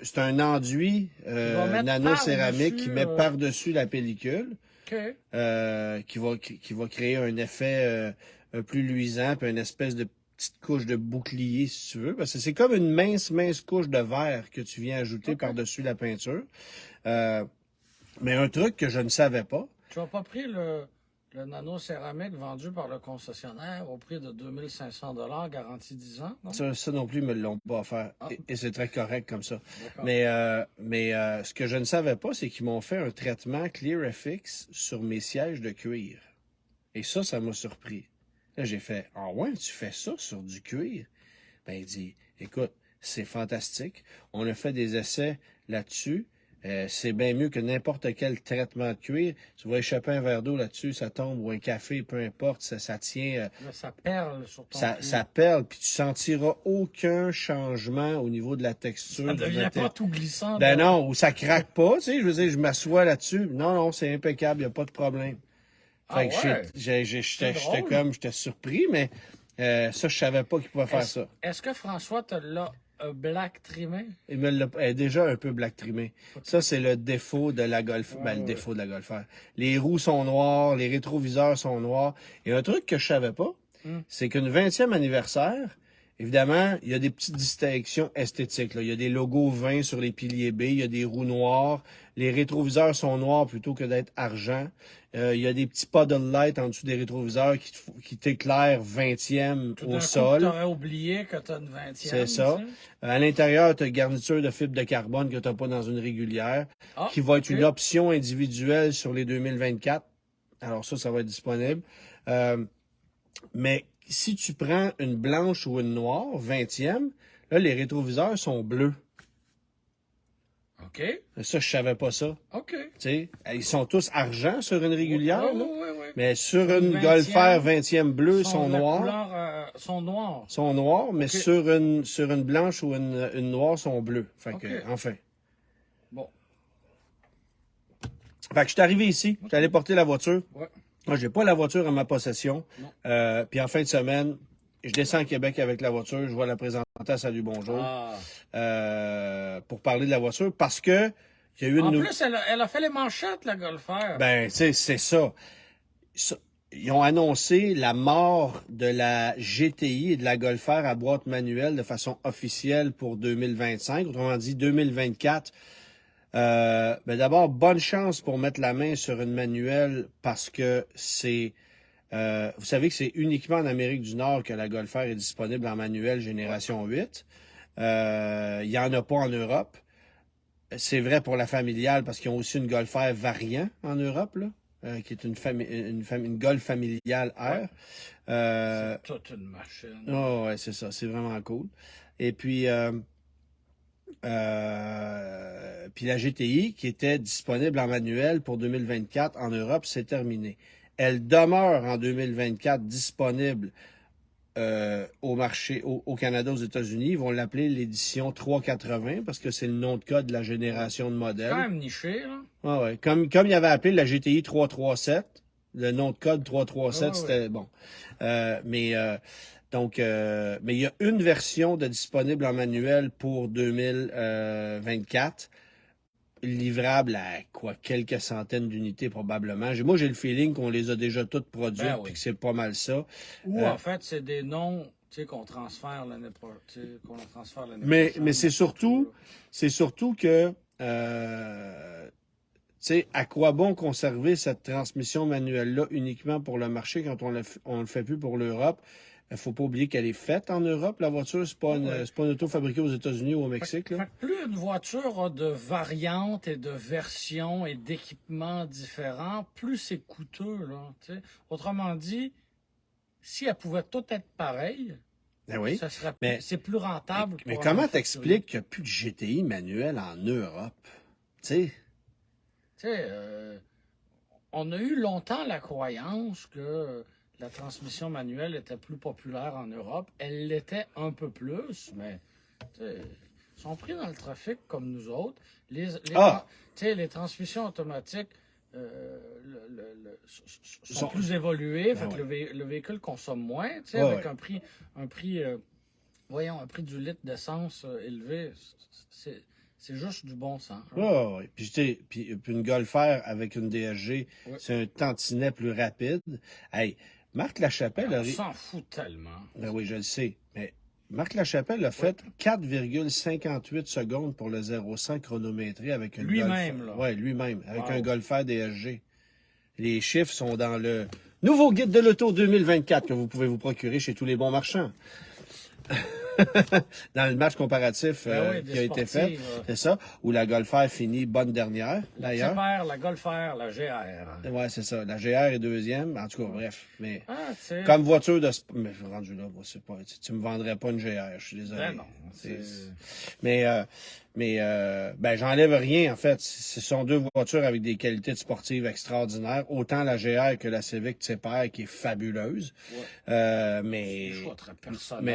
c'est un enduit nano-céramique qui met par-dessus la pellicule, OK. qui va créer un effet un plus luisant, puis une espèce de petite couche de bouclier, si tu veux. Parce que c'est comme une mince couche de verre que tu viens ajouter par-dessus la peinture. Mais un truc que je ne savais pas. Tu n'as pas pris le nano-céramique vendu par le concessionnaire au prix de 2500 $, garantie 10 ans, non? Ça non plus, ils me l'ont pas offert. Ah. Et c'est très correct comme ça. D'accord. Mais ce que je ne savais pas, c'est qu'ils m'ont fait un traitement ClearFX sur mes sièges de cuir. Et ça m'a surpris. Là, j'ai fait « Ah ouais, tu fais ça sur du cuir? » Ben, il dit « Écoute, c'est fantastique. On a fait des essais là-dessus. C'est bien mieux que n'importe quel traitement de cuir. Tu vas échapper un verre d'eau là-dessus, ça tombe, ou un café, peu importe, ça tient... Là, ça perle sur ton cuir. Ça perle, puis tu sentiras aucun changement au niveau de la texture. Ça devient pas tout glissant. Ben non, ou ça craque pas, tu sais, je veux dire, je m'assois là-dessus. Non, c'est impeccable, il n'y a pas de problème. Fait que j'étais surpris, mais ça, je savais pas qu'il pouvait faire ça. Est-ce que François te l'a black trimé? Il me l'a déjà un peu black trimé. Ça, c'est le défaut de la Golf. Le défaut de la Golfer. Les roues sont noires, les rétroviseurs sont noirs. Et un truc que je savais pas, c'est qu'une 20e anniversaire, évidemment, il y a des petites distinctions esthétiques. Là. Il y a des logos 20 sur les piliers B, il y a des roues noires. Les rétroviseurs sont noirs plutôt que d'être argent. Il y a des petits puddle lights en dessous des rétroviseurs qui t'éclairent 20e au sol. Tu aurais oublié que tu as une 20e. C'est ça. À l'intérieur, tu as une garniture de fibre de carbone que tu n'as pas dans une régulière, qui va être une option individuelle sur les 2024. Alors ça va être disponible. Mais si tu prends une blanche ou une noire, 20e, là, les rétroviseurs sont bleus. OK. Ça, je savais pas ça. OK. Tu sais, ils sont tous argent sur une régulière, Oui. mais sur une Golfer 20e bleue, sont noirs. Sont noirs. Sont noirs, mais sur une blanche ou une noire, sont bleus. Fait que, enfin. Bon. Fait que je suis arrivé ici, je suis allé porter la voiture. Ouais. Moi, j'ai pas la voiture en ma possession. Puis en fin de semaine, je descends à Québec avec la voiture, je vois la présenter à Salut Bonjour pour parler de la voiture parce que il y a eu En plus, elle a fait les manchettes, la Golfer. Ben, tu sais, c'est ça. Ils ont annoncé la mort de la GTI et de la Golfer à boîte manuelle de façon officielle pour 2025. Autrement dit, 2024. Ben d'abord, bonne chance pour mettre la main sur une manuelle parce que c'est... vous savez que c'est uniquement en Amérique du Nord que la Golfer est disponible en manuel génération 8. Il n'y en a pas en Europe. C'est vrai pour la familiale parce qu'ils ont aussi une Golf R variant en Europe, là, qui est une Golf familiale R. C'est toute une machine. Oh, ouais, c'est ça. C'est vraiment cool. Et puis, puis la GTI, qui était disponible en manuel pour 2024 en Europe, c'est terminé. Elle demeure en 2024 disponible au marché, au Canada, aux États-Unis. Ils vont l'appeler l'édition 380 parce que c'est le nom de code de la génération de modèles. C'est quand même niché, là. Ah ouais. Comme il avait appelé la GTI 337, le nom de code 337, c'était bon. Mais il y a une version de disponible en manuel pour 2024, livrable à quelques centaines d'unités probablement. Moi, j'ai le feeling qu'on les a déjà toutes produites puis que c'est pas mal ça. Ou en fait, c'est des noms qu'on transfère l'année prochaine. Mais c'est surtout que à quoi bon conserver cette transmission manuelle-là uniquement pour le marché quand on le fait plus pour l'Europe? Il ne faut pas oublier qu'elle est faite en Europe, la voiture. C'est pas une auto fabriquée aux États-Unis ou au Mexique. Là. Plus une voiture a de variantes et de versions et d'équipements différents, plus c'est coûteux. Là, autrement dit, si elle pouvait tout être pareille, ça serait c'est plus rentable. Mais comment t'expliques qu'il n'y a plus de GTI manuel en Europe? On a eu longtemps la croyance que la transmission manuelle était plus populaire en Europe. Elle l'était un peu plus, mais ils sont pris dans le trafic comme nous autres. Les transmissions automatiques sont plus évoluées, fait que le véhicule consomme moins, avec un prix du litre d'essence élevé. C'est juste du bon sens. Oui. Puis une Golf R avec une DSG, c'est un tantinet plus rapide. Hey, Marc Lachapelle... On s'en fout tellement. Ben oui, je le sais. Mais Marc Lachapelle a fait 4,58 secondes pour le 0-100 chronométré avec une lui-même, là. Oui, lui-même, avec un Golf R DSG. Les chiffres sont dans le nouveau guide de l'auto 2024 que vous pouvez vous procurer chez tous les bons marchands. Dans le match comparatif qui a été fait, c'est ça, où la Golf R finit bonne dernière, d'ailleurs. La Golf R, la GR. Oui, c'est ça. La GR est deuxième, en tout cas, bref. Mais comme voiture de... Mais rendu là, c'est pas... Tu me vendrais pas une GR, je suis désolé. Ben non. Mais j'enlève rien, en fait. Ce sont deux voitures avec des qualités sportives extraordinaires. Autant la GR que la Civic Type-R, qui est fabuleuse. Mais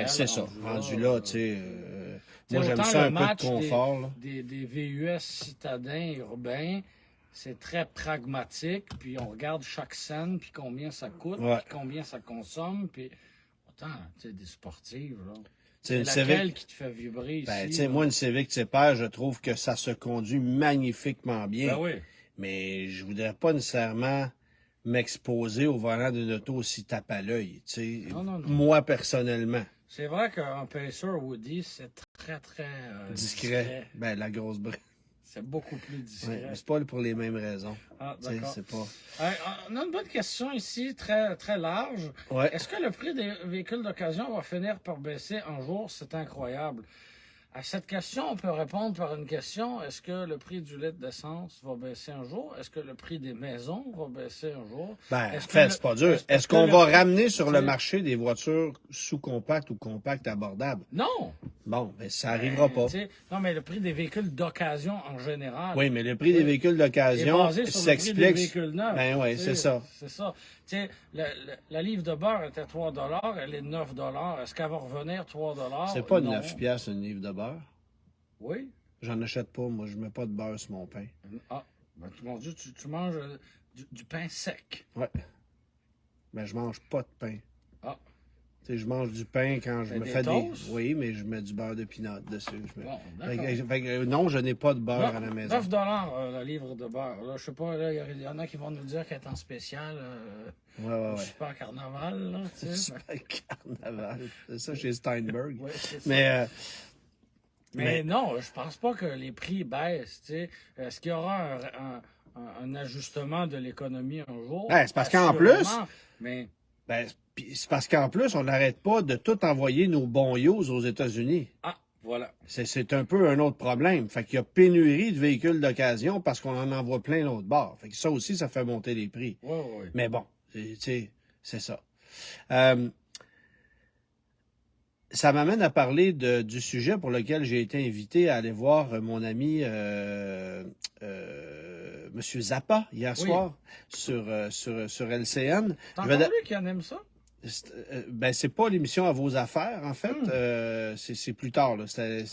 c'est ça. Rendu là, tu sais... moi, j'aime ça un peu de confort. Des VUS citadins urbains, c'est très pragmatique. Puis on regarde chaque scène, puis combien ça coûte, puis combien ça consomme. Puis autant, tu sais, des sportives, là. C'est laquelle qui te fait vibrer ici? Moi, une Civic Type-R, je trouve que ça se conduit magnifiquement bien. Ben oui. Mais je voudrais pas nécessairement m'exposer au volant d'une auto aussi tape à l'œil. Non. Moi, personnellement. C'est vrai qu'un Pacer Woody, c'est très, très discret. Ben, la grosse brique. C'est beaucoup plus discret. Ouais, c'est pas pour les mêmes raisons. Ah, d'accord. C'est pas... on a une bonne question ici, très, très large. Ouais. Est-ce que le prix des véhicules d'occasion va finir par baisser un jour? C'est incroyable. À cette question, on peut répondre par une question. Est-ce que le prix du litre d'essence va baisser un jour? Est-ce que le prix des maisons va baisser un jour? Ben, en fait, c'est pas dur. Est-ce qu'on va ramener sur le marché des voitures sous-compactes ou compactes abordables? Non! Bon, ben, ça n'arrivera pas. Non, mais le prix des véhicules d'occasion en général. Oui, mais le prix des véhicules d'occasion s'explique. Le prix des véhicules neufs. Ben oui, c'est ça. C'est ça. Tu sais, la livre de beurre était 3 $, elle est 9 $. Est-ce qu'elle va revenir 3 $? C'est pas 9 piastres une livre de beurre? Oui. J'en achète pas, moi. Je mets pas de beurre sur mon pain. Ah, ben, mon Dieu, tu manges du pain sec. Ouais. Ben, je mange pas de pain. Ah. Tu sais, je mange du pain quand je me fais toasts? Oui, mais je mets du beurre de pinot dessus. Bon, non, je n'ai pas de beurre à la maison. 9 $ la livre de beurre. Là, je sais pas, il y en a qui vont nous dire qu'elle est en spécial. Ouais. Super carnaval, là. Super carnaval. C'est ça chez Steinberg. Oui, c'est ça. Mais non, je pense pas que les prix baissent. Est-ce qu'il y aura un ajustement de l'économie un jour? C'est parce qu'en plus... Mais... c'est parce qu'en plus, on n'arrête pas de tout envoyer nos bons yos aux États-Unis. Ah, Voilà. C'est un peu un autre problème. Fait qu'il y a pénurie de véhicules d'occasion parce qu'on en envoie plein l'autre bord. Fait que ça aussi, ça fait monter les prix. Oui, oui. Mais bon, tu sais, c'est ça. Ça m'amène à parler du sujet pour lequel j'ai été invité à aller voir mon ami Monsieur Zappa hier soir sur LCN. T'as entendu qu'il en aime ça? Ben, c'est pas l'émission À vos affaires, en fait. C'est plus tard. C'est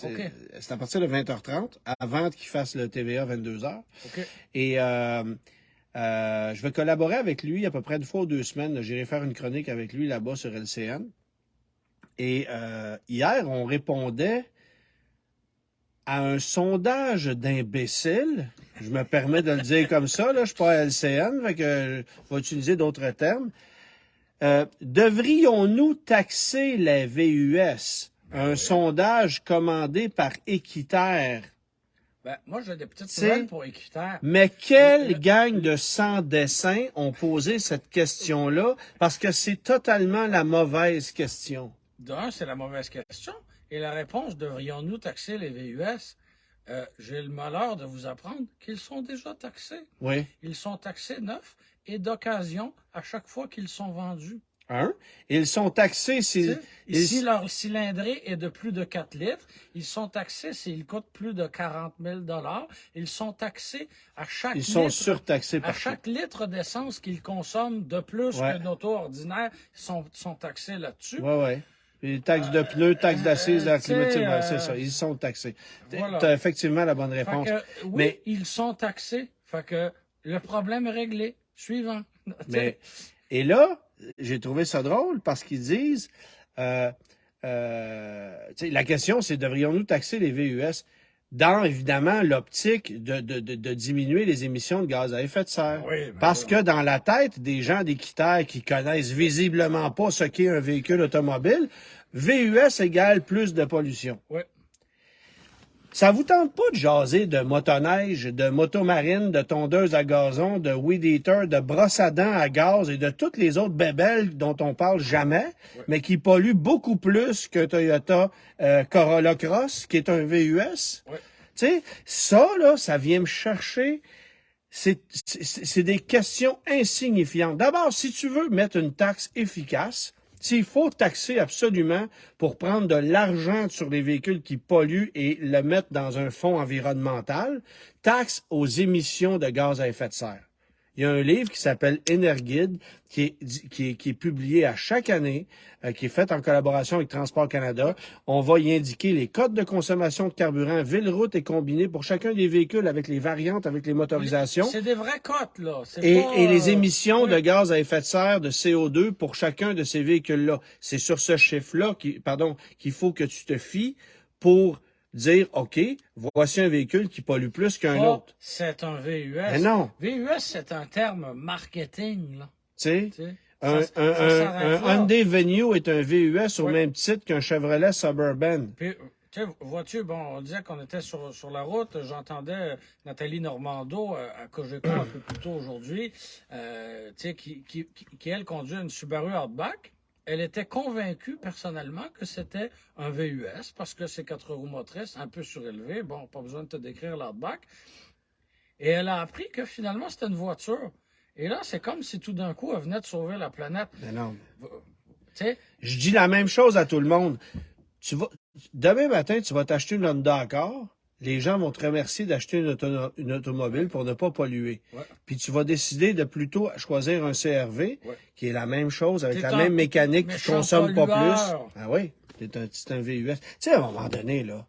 à partir de 20h30, avant qu'il fasse le TVA 22h. Okay. Et je vais collaborer avec lui à peu près une fois ou 2 semaines. J'irai faire une chronique avec lui là-bas sur LCN. Et hier, on répondait à un sondage d'imbéciles. Je me permets de le dire comme ça. Là, je suis pas à LCN, fait que je vais utiliser d'autres termes. Devrions-nous taxer la VUS? Un sondage commandé par Équiterre. Ben, moi, j'ai des petites nouvelles pour Équiterre. Mais quelle gang de sans-dessin ont posé cette question-là? Parce que c'est totalement la mauvaise question. D'un, c'est la mauvaise question. Et la réponse, devrions-nous taxer les VUS? J'ai le malheur de vous apprendre qu'ils sont déjà taxés. Oui. Ils sont taxés neufs et d'occasion à chaque fois qu'ils sont vendus. Ils sont taxés si leur cylindrée est de plus de 4 litres, ils sont taxés s'ils coûtent plus de 40 000 $. Ils sont taxés à chaque litre. Ils sont surtaxés à chaque litre d'essence qu'ils consomment de plus qu'une auto ordinaire, ils sont taxés là-dessus. Oui. Les taxes de pneus, taxes d'assises, la climatique, c'est ça. Ils sont taxés. Voilà. Tu as effectivement la bonne réponse. Mais ils sont taxés. Fait que le problème est réglé. Suivant. Et là, j'ai trouvé ça drôle parce qu'ils disent la question, c'est devrions-nous taxer les VUS dans, évidemment, l'optique de diminuer les émissions de gaz à effet de serre. Parce que dans la tête des gens d'Équiterre qui connaissent visiblement pas ce qu'est un véhicule automobile, VUS égale plus de pollution. Oui. Ça vous tente pas de jaser de motoneige, de motomarine, de tondeuse à gazon, de weed eater, de brosse à dents à gaz et de toutes les autres bébelles dont on parle jamais, mais qui polluent beaucoup plus qu'un Toyota Corolla Cross, qui est un VUS? Tu sais, ça, là, ça vient me chercher. C'est des questions insignifiantes. D'abord, si tu veux mettre une taxe efficace, s'il faut taxer absolument pour prendre de l'argent sur les véhicules qui polluent et le mettre dans un fonds environnemental, taxe aux émissions de gaz à effet de serre. Il y a un livre qui s'appelle Énerguide, qui est publié à chaque année, qui est fait en collaboration avec Transport Canada. On va y indiquer les codes de consommation de carburant, ville, route et combiné pour chacun des véhicules avec les variantes, avec les motorisations. C'est des vrais cotes, là. Et les émissions de gaz à effet de serre, de CO2 pour chacun de ces véhicules-là. C'est sur ce chiffre-là qu'il faut que tu te fies pour dire, OK, voici un véhicule qui pollue plus qu'un autre. C'est un VUS. Mais non. VUS, c'est un terme marketing, là. Tu sais, un Hyundai Venue est un VUS au même titre qu'un Chevrolet Suburban. Puis, vois-tu, bon, on disait qu'on était sur la route. J'entendais Nathalie Normando à Cogeco un peu plus tôt aujourd'hui, qui, elle, conduit une Subaru Outback. Elle était convaincue, personnellement, que c'était un VUS parce que c'est 4 roues motrices, un peu surélevé. Bon, pas besoin de te décrire l'Outback. Et elle a appris que finalement, c'était une voiture. Et là, c'est comme si tout d'un coup, elle venait de sauver la planète. Mais non. T'sais? Je dis la même chose à tout le monde. Demain matin, tu vas t'acheter une Honda Accord. Les gens vont te remercier d'acheter une automobile pour ne pas polluer. Puis tu vas décider de plutôt choisir un CR-V, qui est la même chose, avec la même mécanique, qui ne consomme pas plus. Ah oui, c'est un VUS. Tu sais, à un moment donné, là,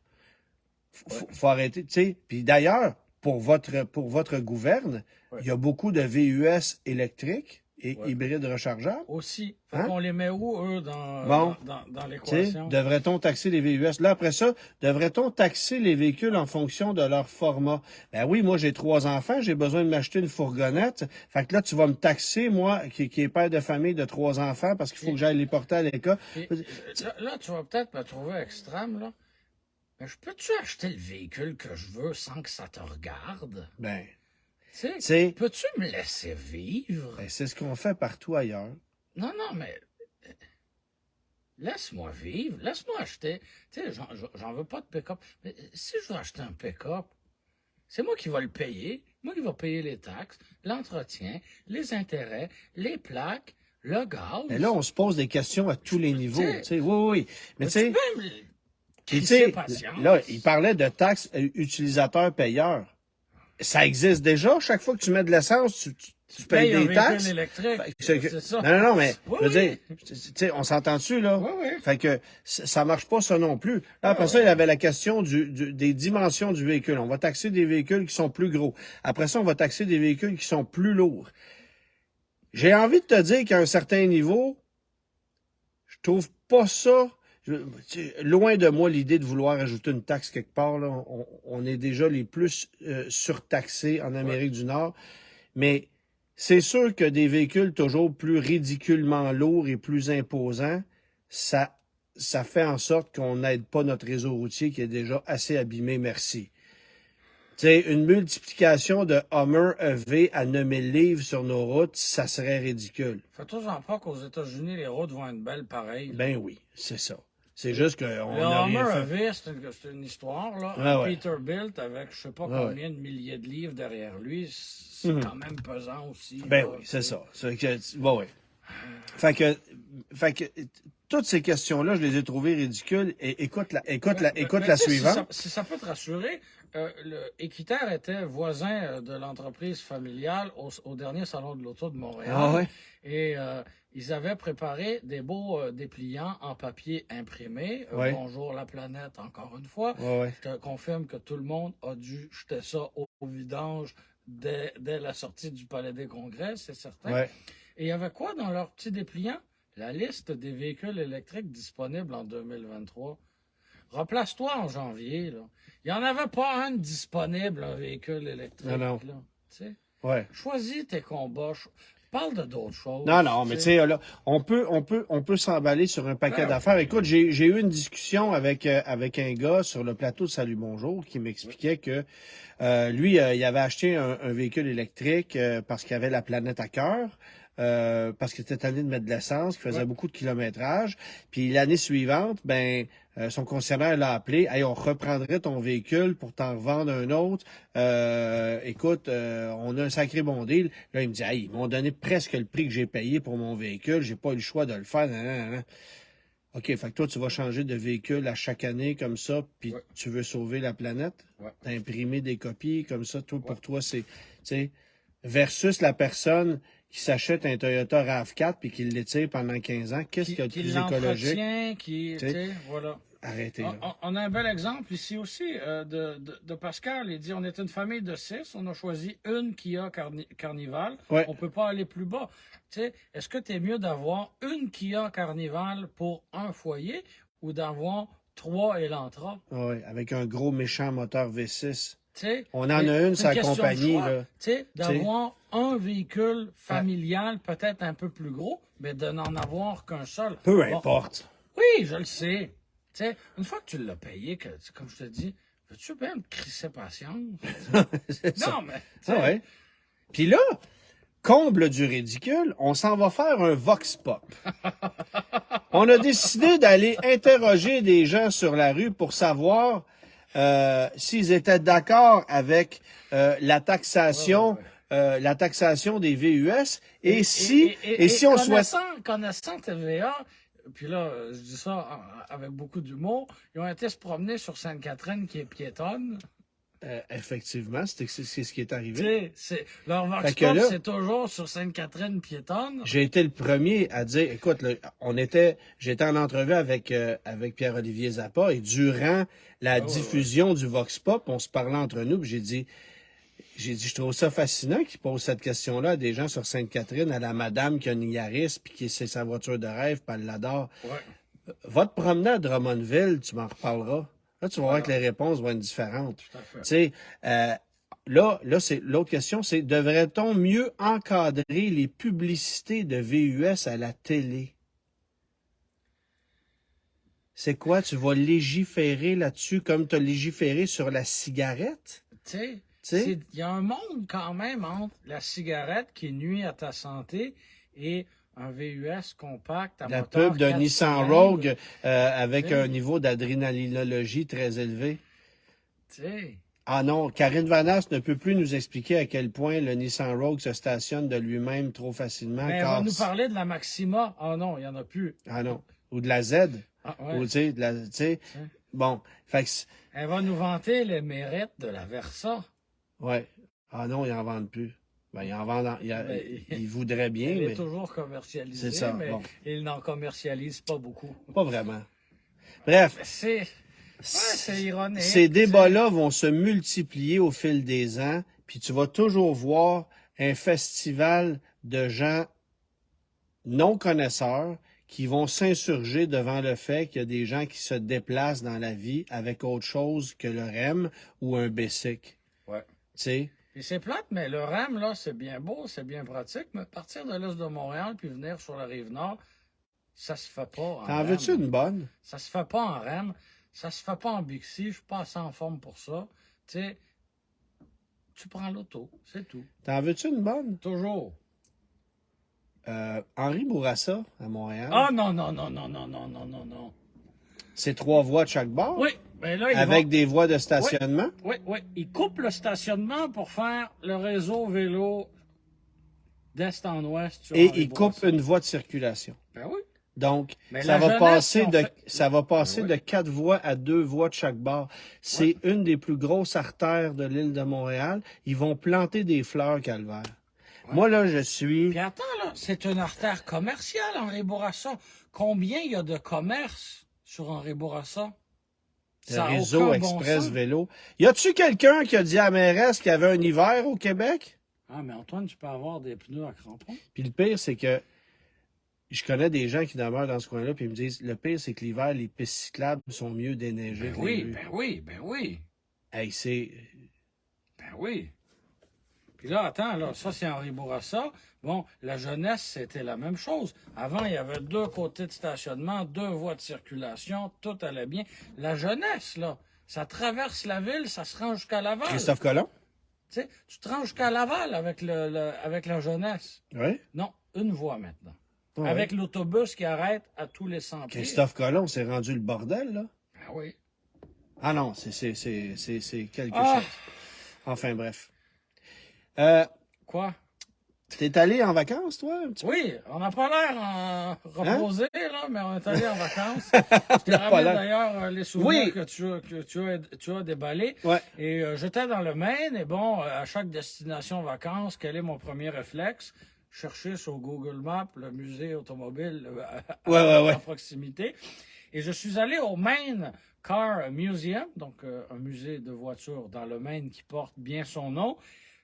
faut arrêter. Tu sais, puis d'ailleurs, pour votre gouverne, il y a beaucoup de VUS électriques et hybrides rechargeables. Aussi. On les met où, eux, dans l'équation? Devrait-on taxer les VUS? Là, après ça, devrait-on taxer les véhicules en fonction de leur format? Ben oui, moi, j'ai 3 enfants, j'ai besoin de m'acheter une fourgonnette. Fait que là, tu vas me taxer, moi, qui est père de famille de 3 enfants, parce qu'il faut que j'aille les porter à l'école. Là, tu vas peut-être me trouver extrême, là. Mais peux-tu acheter le véhicule que je veux sans que ça te regarde? Ben... Peux-tu me laisser vivre? Ben, c'est ce qu'on fait partout ailleurs. Non, mais laisse-moi vivre, laisse-moi acheter. Tu sais, j'en veux pas de pick-up. Mais si je veux acheter un pick-up, c'est moi qui vais le payer, moi qui vais payer les taxes, l'entretien, les intérêts, les plaques, le gaz. Mais là, on se pose des questions à tous les niveaux. Oui, oui. Mais tu sais, là, il parlait de taxes utilisateurs-payeurs. Ça existe déjà. Chaque fois que tu mets de l'essence, tu payes des taxes. C'est ça. Non, mais je veux dire, tu sais, on s'entend dessus, là. Oui. Fait que ça marche pas, ça non plus. Là, après ça, il y avait la question des dimensions du véhicule. On va taxer des véhicules qui sont plus gros. Après ça, on va taxer des véhicules qui sont plus lourds. J'ai envie de te dire qu'à un certain niveau, je trouve pas ça... loin de moi l'idée de vouloir ajouter une taxe quelque part. Là. On est déjà les plus surtaxés en Amérique du Nord. Mais c'est sûr que des véhicules toujours plus ridiculement lourds et plus imposants, ça fait en sorte qu'on n'aide pas notre réseau routier qui est déjà assez abîmé, merci. Tu sais, une multiplication de Hummer EV à 9000 livres sur nos routes, ça serait ridicule. Fais-toi-en pas qu'aux États-Unis, les routes vont être belles pareilles. Ben oui, c'est ça. C'est juste qu'on a rien fait. C'est une histoire, là. Ah Peterbilt, avec je sais pas combien de milliers de livres derrière lui, c'est quand même pesant aussi. Ben oui, c'est ça. Bon, oui. Fait que toutes ces questions-là, je les ai trouvées ridicules. Et écoute la suivante. Si ça peut te rassurer, Équiterre était voisin de l'entreprise familiale au dernier salon de l'auto de Montréal. Ah ouais? Et ils avaient préparé des beaux dépliants en papier imprimé. Ouais. Bonjour la planète, encore une fois. Ouais. Je te confirme que tout le monde a dû jeter ça au vidange dès la sortie du Palais des Congrès, c'est certain. Ouais. Et il y avait quoi dans leur petit dépliant? La liste des véhicules électriques disponibles en 2023. Replace-toi en janvier, là. Il n'y en avait pas un disponible, un véhicule électrique. Non. Là, tu sais. Ouais. Choisis tes combats. Parle de d'autres choses. Non, mais tu sais, là, on peut s'emballer sur un paquet d'affaires. Écoute, j'ai eu une discussion avec un gars sur le plateau de Salut Bonjour qui m'expliquait que lui, il avait acheté un véhicule électrique parce qu'il avait la planète à cœur. Parce qu'il était tanné de mettre de l'essence, qu'il faisait beaucoup de kilométrage. Puis l'année suivante, son concessionnaire l'a appelé. Hey, on reprendrait ton véhicule pour t'en revendre un autre. Écoute, on a un sacré bon deal. Là, il me dit, hey, ils m'ont donné presque le prix que j'ai payé pour mon véhicule. J'ai pas eu le choix de le faire. Nan. OK, fait que toi, tu vas changer de véhicule à chaque année comme ça, puis tu veux sauver la planète? T'as imprimé des copies comme ça. Pour toi, c'est... Tu sais, versus la personne qui s'achète un Toyota RAV4 puis qui l'étire pendant 15 ans, qu'est-ce qu'il y a de plus écologique? Voilà. Arrêtez. Là. On a un bel exemple ici aussi de Pascal. Il dit, on est une famille de 6, on a choisi une Kia Carnival. Ouais. On peut pas aller plus bas. Tu sais, est-ce que tu es mieux d'avoir une Kia Carnival pour un foyer ou d'avoir 3 Elantra? Oui, avec un gros méchant moteur V6. T'sais, on en a une, sa compagnie. D'avoir un véhicule familial, peut-être un peu plus gros, mais de n'en avoir qu'un seul. Peu importe. Oui, je le sais. T'sais, une fois que tu l'as payé, comme je te dis, veux-tu bien me crisser patience? Non, mais... ouais. Puis là, comble du ridicule, on s'en va faire un vox pop. On a décidé d'aller interroger des gens sur la rue pour savoir... s'ils étaient d'accord avec la taxation des VUS et si on souhaite... Connaissant TVA, puis là, je dis ça avec beaucoup d'humour, ils ont été se promener sur Sainte-Catherine qui est piétonne. Effectivement, c'est ce qui est arrivé. Leur vox pop, c'est toujours sur Sainte-Catherine piétonne. J'ai été le premier à dire, écoute, j'étais en entrevue avec Pierre-Olivier Zappa et durant la diffusion du vox pop, on se parlait entre nous, puis j'ai dit, je trouve ça fascinant qu'il pose cette question-là à des gens sur Sainte-Catherine, à la madame qui a une Yaris, puis qui c'est sa voiture de rêve, puis elle l'adore. Ouais. Va te promener à Drummondville, tu m'en reparleras. Là, tu vas voir que les réponses vont être différentes. Tout à fait. Tu sais, là, c'est l'autre question, c'est devrait-on mieux encadrer les publicités de VUS à la télé? C'est quoi? Tu vas légiférer là-dessus comme tu as légiféré sur la cigarette? Tu sais, il y a un monde quand même entre la cigarette qui nuit à ta santé et un VUS compact à La moteur pub d'un 4 Nissan cylindres. Rogue avec Tu sais. un niveau d'adrénalinologie très élevé. Tu sais. Ah non, Karine Vanasse ne peut plus nous expliquer à quel point le Nissan Rogue se stationne de lui-même trop facilement. Mais elle va nous parler de la Maxima. Ah non, il n'y en a plus. Ah non. Ou de la Z. Ah, ouais. Ou tu sais, bon. Fait que, Elle va nous vanter les mérites de la Versa. ouais. Ah non, ils en vendent plus. Ben, ils en vendent, ils voudraient bien, Elle mais est toujours commercialisée, c'est ça, mais bon. ils n'en commercialisent pas beaucoup. Pas vraiment. Bref. C'est ironique. Ces débats-là vont se multiplier au fil des ans, puis tu vas toujours voir un festival de gens non connaisseurs qui vont s'insurger devant le fait qu'il y a des gens qui se déplacent dans la vie avec autre chose que le REM ou un BESIC. Ouais. Tu sais? Et c'est plate, mais le REM, là, c'est bien beau, c'est bien pratique, mais partir de l'est de Montréal puis venir sur la Rive-Nord, ça se fait pas en T'en REM. veux-tu une bonne? Ça se fait pas en REM, ça se fait pas en Bixi, je suis pas assez en forme pour ça. Tu sais, tu prends l'auto, c'est tout. T'en veux-tu une bonne? Toujours. Henri Bourassa, à Montréal. Ah non, non, non, non, non, non, non, non, non. C'est 3 voies de chaque bord? Oui, mais là, Avec des voies de stationnement? Oui, oui. Ils coupent le stationnement pour faire le réseau vélo d'est en ouest. Sur Et Henri ils coupent Bourassa. une voie de circulation. Ben oui. Donc, Mais ça la va jeunesse, passer ils ont de, fait- ça va passer Oui. de 4 voies à 2 voies de chaque bord. C'est une des plus grosses artères de l'île de Montréal. Ils vont planter des fleurs calvaires. Ouais. Moi, là, je suis... Puis attends, là, c'est une artère commerciale, Henri Bourassa. Combien il y a de commerce sur Henri Bourassa? Le Ça a réseau aucun bon Express sens. Vélo. Y a-tu quelqu'un qui a dit à la mairesse qu'il y avait un hiver au Québec? Ah, mais Antoine, tu peux avoir des pneus à crampons. Puis le pire, c'est que je connais des gens qui demeurent dans ce coin-là, puis ils me disent, le pire, c'est que l'hiver, les pistes cyclables sont mieux déneigées Ben que les oui, rues. ben oui, ben oui. Hey, c'est... Ben oui. Puis là, attends, là, ça c'est Henri Bourassa. Bon, la jeunesse, c'était la même chose. Avant, il y avait 2 côtés de stationnement, 2 voies de circulation, tout allait bien. La jeunesse, là, ça traverse la ville, ça se rend jusqu'à Laval. Christophe Colomb? Tu sais, tu te rends jusqu'à Laval avec, avec la jeunesse. Oui. Non, une voie maintenant. Ouais. Avec l'autobus qui arrête à tous les 100 pieds. Christophe Colomb, c'est rendu le bordel, là. Ben oui. Ah non, c'est quelque Ah! chose. Enfin, bref. Quoi? T'es allé en vacances, toi, un petit peu? Oui, on n'a pas l'air reposé, là, mais on est allé en vacances. Je te n'a pas ramène l'air. d'ailleurs les souvenirs Oui. que tu as déballés. Ouais. Et j'étais dans le Maine, et bon, à chaque destination vacances, quel est mon premier réflexe? Chercher sur Google Maps le musée automobile Ouais. à proximité. Et je suis allé au Maine Car Museum, donc un musée de voitures dans le Maine qui porte bien son nom.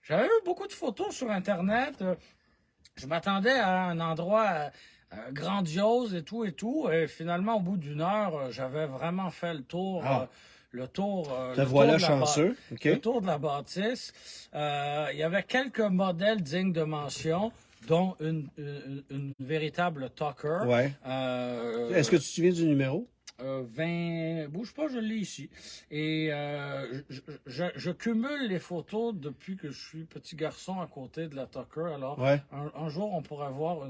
J'avais eu beaucoup de photos sur Internet. Je m'attendais à un endroit grandiose et tout et tout. Et finalement, au bout d'une heure, j'avais vraiment fait le tour. Ah. Le tour. Te le voilà tour de la chanceux. OK. Le tour de la bâtisse. Il y avait quelques modèles dignes de mention, dont une véritable Tucker. Ouais. Est-ce que tu te souviens du numéro? 20, bouge pas, je l'ai ici. Et je cumule les photos depuis que je suis petit garçon à côté de la Tucker. Alors, Ouais. un jour, on pourrait voir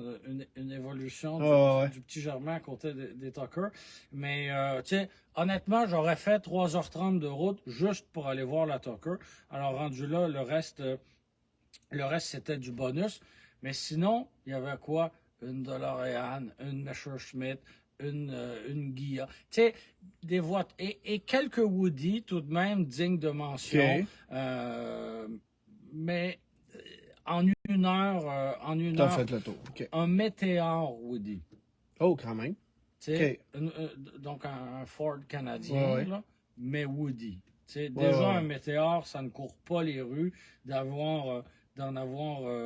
une évolution Ouais. du petit Germain à côté des Tucker. Mais, tu sais, honnêtement, j'aurais fait 3h30 de route juste pour aller voir la Tucker. Alors, rendu là, le reste c'était du bonus. Mais sinon, il y avait quoi? Une DeLorean, une Messerschmitt, une Ghia. Tu sais, des voitures. Et quelques Woody, tout de même, dignes de mention. OK. Mais en une heure, T'as fait le tour. OK. un Météor Woody. Oh, quand même. Tu sais, donc un Ford canadien, Ouais. là, mais Woody. Tu sais, Ouais, déjà, ouais. un Météor, ça ne court pas les rues d'en avoir...